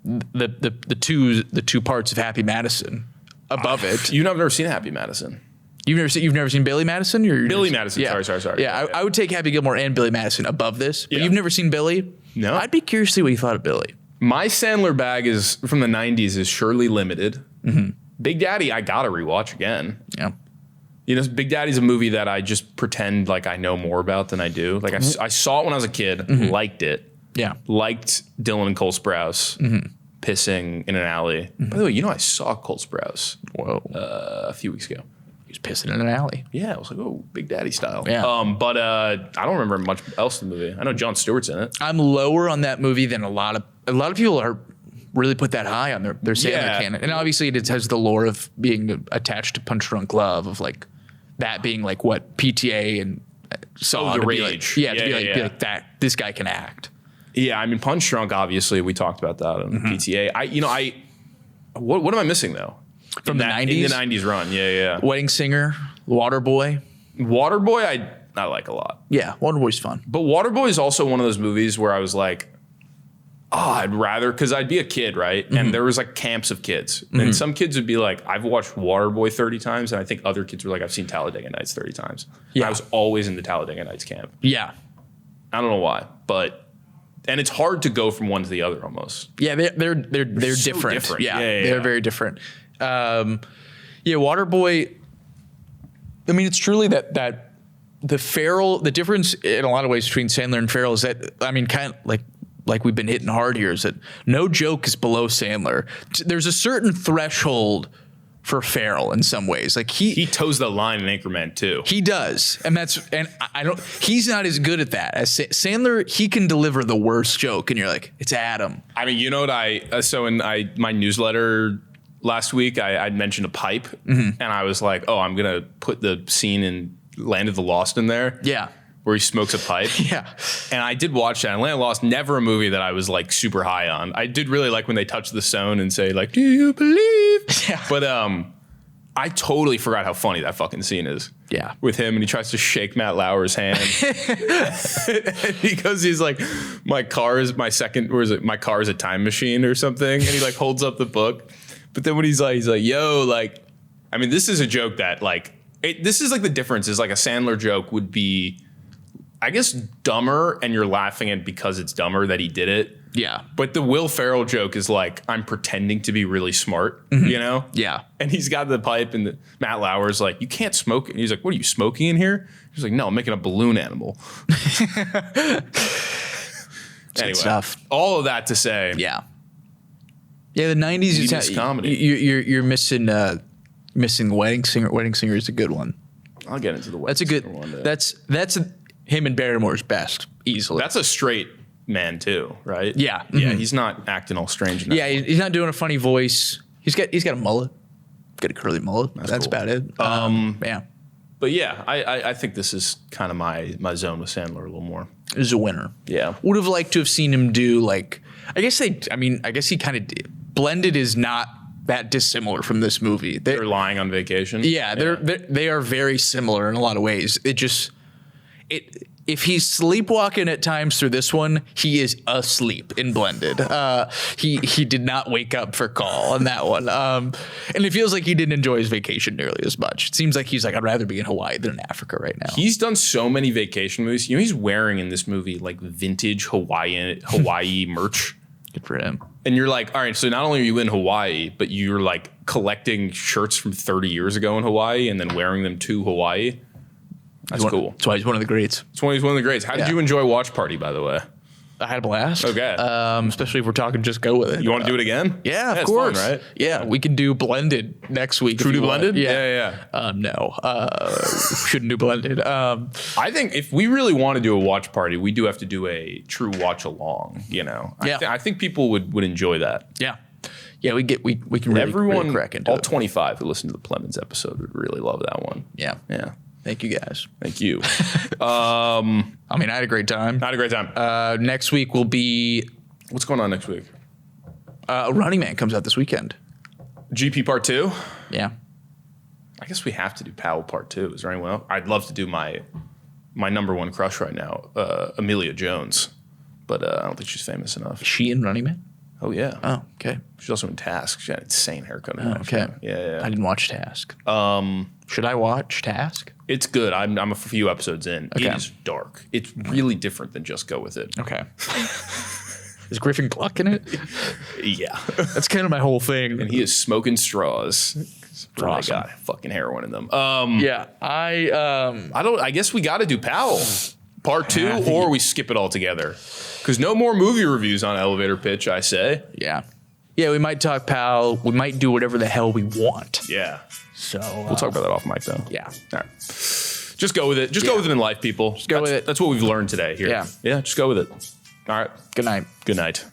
S2: the two parts of Happy Madison above it.
S1: You've never seen Happy Madison.
S2: You've never seen Billy Madison?
S1: Billy Madison.
S2: Yeah.
S1: Sorry.
S2: Yeah, I would take Happy Gilmore and Billy Madison above this. But
S1: Yeah.
S2: you've never seen Billy?
S1: No.
S2: I'd be curious to see what you thought of Billy.
S1: My Sandler bag is from the 90s is surely limited. Big Daddy, I gotta rewatch again.
S2: Yeah.
S1: You know, Big Daddy's a movie that I just pretend like I know more about than I do. Like I saw it when I was a kid, liked it.
S2: Yeah.
S1: Liked Dylan and Cole Sprouse pissing in an alley. By the way, you know I saw Cole Sprouse a few weeks ago.
S2: He was pissing in an alley.
S1: Yeah, I was like, oh, Big Daddy style.
S2: Yeah.
S1: But I don't remember much else in the movie. I know Jon Stewart's in it.
S2: I'm lower on that movie than a lot of people are really put that high on their Sandler canon. And obviously it has the lore of being attached to Punch Drunk Love, of like that being like what PTA and saw
S1: the
S2: to be
S1: rage.
S2: Like, be like that this guy can act.
S1: Yeah, I mean Punch Drunk, obviously we talked about that on PTA. What am I missing though?
S2: From the 90s?
S1: In the 90s run, yeah.
S2: Wedding Singer, Waterboy.
S1: Waterboy I like a lot.
S2: Yeah, Waterboy's fun.
S1: But Waterboy is also one of those movies where I was like, I'd rather, because I'd be a kid, right? And there was like camps of kids. And some kids would be like, I've watched Waterboy 30 times. And I think other kids were like, I've seen Talladega Nights 30 times.
S2: Yeah.
S1: I was always in the Talladega Nights camp.
S2: Yeah.
S1: I don't know why, and it's hard to go from one to the other almost.
S2: Yeah, they're
S1: so
S2: different.
S1: Yeah,
S2: they're very different. Waterboy. I mean, it's truly that the difference in a lot of ways between Sandler and Farrell is that, I mean, kind of like we've been hitting hard here, is that no joke is below Sandler. There's a certain threshold for Farrell in some ways. Like
S1: he toes the line in Anchorman too.
S2: He does. And he's not as good at that as Sandler. He can deliver the worst joke and you're like, it's Adam.
S1: I mean, you know what so in my newsletter last week, I'd mentioned a pipe and I was like, oh, I'm going to put the scene in Land of the Lost in there.
S2: Yeah.
S1: Where he smokes a pipe.
S2: Yeah.
S1: And I did watch that. And Land of the Lost, never a movie that I was like super high on. I did really like when they touch the stone and say like, do you believe?
S2: Yeah.
S1: But I totally forgot how funny that fucking scene is.
S2: Yeah.
S1: With him and he tries to shake Matt Lauer's hand. Because he's like, my car is a time machine or something. And he like holds up the book. But then when he's like, yo, like, I mean, this is a joke that like, this is like the difference is like a Sandler joke would be, I guess, dumber and you're laughing at because it's dumber that he did it.
S2: Yeah.
S1: But the Will Ferrell joke is like, I'm pretending to be really smart, you know?
S2: Yeah.
S1: And he's got the pipe and Matt Lauer's like, you can't smoke it. And he's like, what are you smoking in here? He's like, no, I'm making a balloon animal. Anyway,
S2: stuff.
S1: All of that to say.
S2: Yeah. Yeah, the 90s
S1: You miss comedy.
S2: You're missing Wedding Singer. Wedding Singer is a good one.
S1: I'll get into the Wedding
S2: That's a good
S1: Singer one day.
S2: That's him and Barrymore's best, easily.
S1: That's a straight man too, right?
S2: Yeah.
S1: Yeah,
S2: Mhm.
S1: he's not acting all strange now.
S2: Yeah, he's not doing a funny voice. He's got a mullet. Got a curly mullet. That's
S1: cool.
S2: about it. Yeah.
S1: But yeah, I think this is kind of my zone with Sandler a little more.
S2: It was a winner.
S1: Yeah.
S2: Would have liked to have seen him do like, I guess he kind of did. Blended is not that dissimilar from this movie.
S1: They're lying on vacation.
S2: Yeah, they are very similar in a lot of ways. if he's sleepwalking at times through this one, he is asleep in Blended. He did not wake up for Call on that one. And it feels like he didn't enjoy his vacation nearly as much. It seems like he's like, I'd rather be in Hawaii than in Africa right now.
S1: He's done so many vacation movies. You know, he's wearing in this movie like vintage Hawaii merch.
S2: Good for him.
S1: And you're like, all right, so not only are you in Hawaii, but you're like collecting shirts from 30 years ago in Hawaii and then wearing them to Hawaii. That's cool.
S2: That's why he's one of the greats.
S1: He's one of the greats. How did you enjoy Watch Party, by the way?
S2: I had a blast.
S1: Okay.
S2: Especially if we're talking just go with it.
S1: You want to do it again?
S2: Yeah, of
S1: it's
S2: course.
S1: fun, right?
S2: Yeah, we can do Blended next week.
S1: Should we do
S2: want.
S1: Blended?
S2: Yeah. No. Shouldn't do Blended.
S1: I think if we really want to do a watch party, we do have to do a true watch along, you know?
S2: Yeah.
S1: I think people would enjoy that.
S2: Yeah. Yeah, we can really,
S1: Everyone,
S2: really crack into
S1: all
S2: it.
S1: 25 who listened to the Plemons episode would really love that one.
S2: Yeah.
S1: Yeah.
S2: Thank you guys.
S1: Thank you.
S2: I mean, I had a great time.
S1: I had a great time.
S2: Next week will be
S1: What's going on next week?
S2: Running Man comes out this weekend.
S1: GP Part 2?
S2: Yeah.
S1: I guess we have to do Powell Part 2. Is there anyone else? I'd love to do my number one crush right now, Amelia Jones. But I don't think she's famous enough.
S2: Is she in Running Man?
S1: Oh, yeah.
S2: Oh, okay.
S1: She's also in Task. She had an insane haircut. In that.
S2: Okay.
S1: Yeah.
S2: I didn't watch Task. Should I watch Task?
S1: It's good. I'm a few episodes in.
S2: Okay.
S1: It is dark. It's really different than Just Go With It.
S2: Okay. Is Griffin Gluck in it?
S1: Yeah.
S2: That's kind of my whole thing.
S1: And he is smoking straws. Really
S2: Awesome.
S1: got fucking heroin in them.
S2: Yeah.
S1: I guess we got to do Powell Part 2 or we skip it all together. Because no more movie reviews on Elevator Pitch, I say.
S2: Yeah. Yeah, we might talk Pal. We might do whatever the hell we want.
S1: Yeah.
S2: So
S1: We'll talk about that off mic, though.
S2: Yeah.
S1: All right. Just go with it. Just go with it in life, people. Just
S2: go with it.
S1: That's what we've learned today here.
S2: Yeah.
S1: Yeah, just go with it. All right.
S2: Good night.
S1: Good night.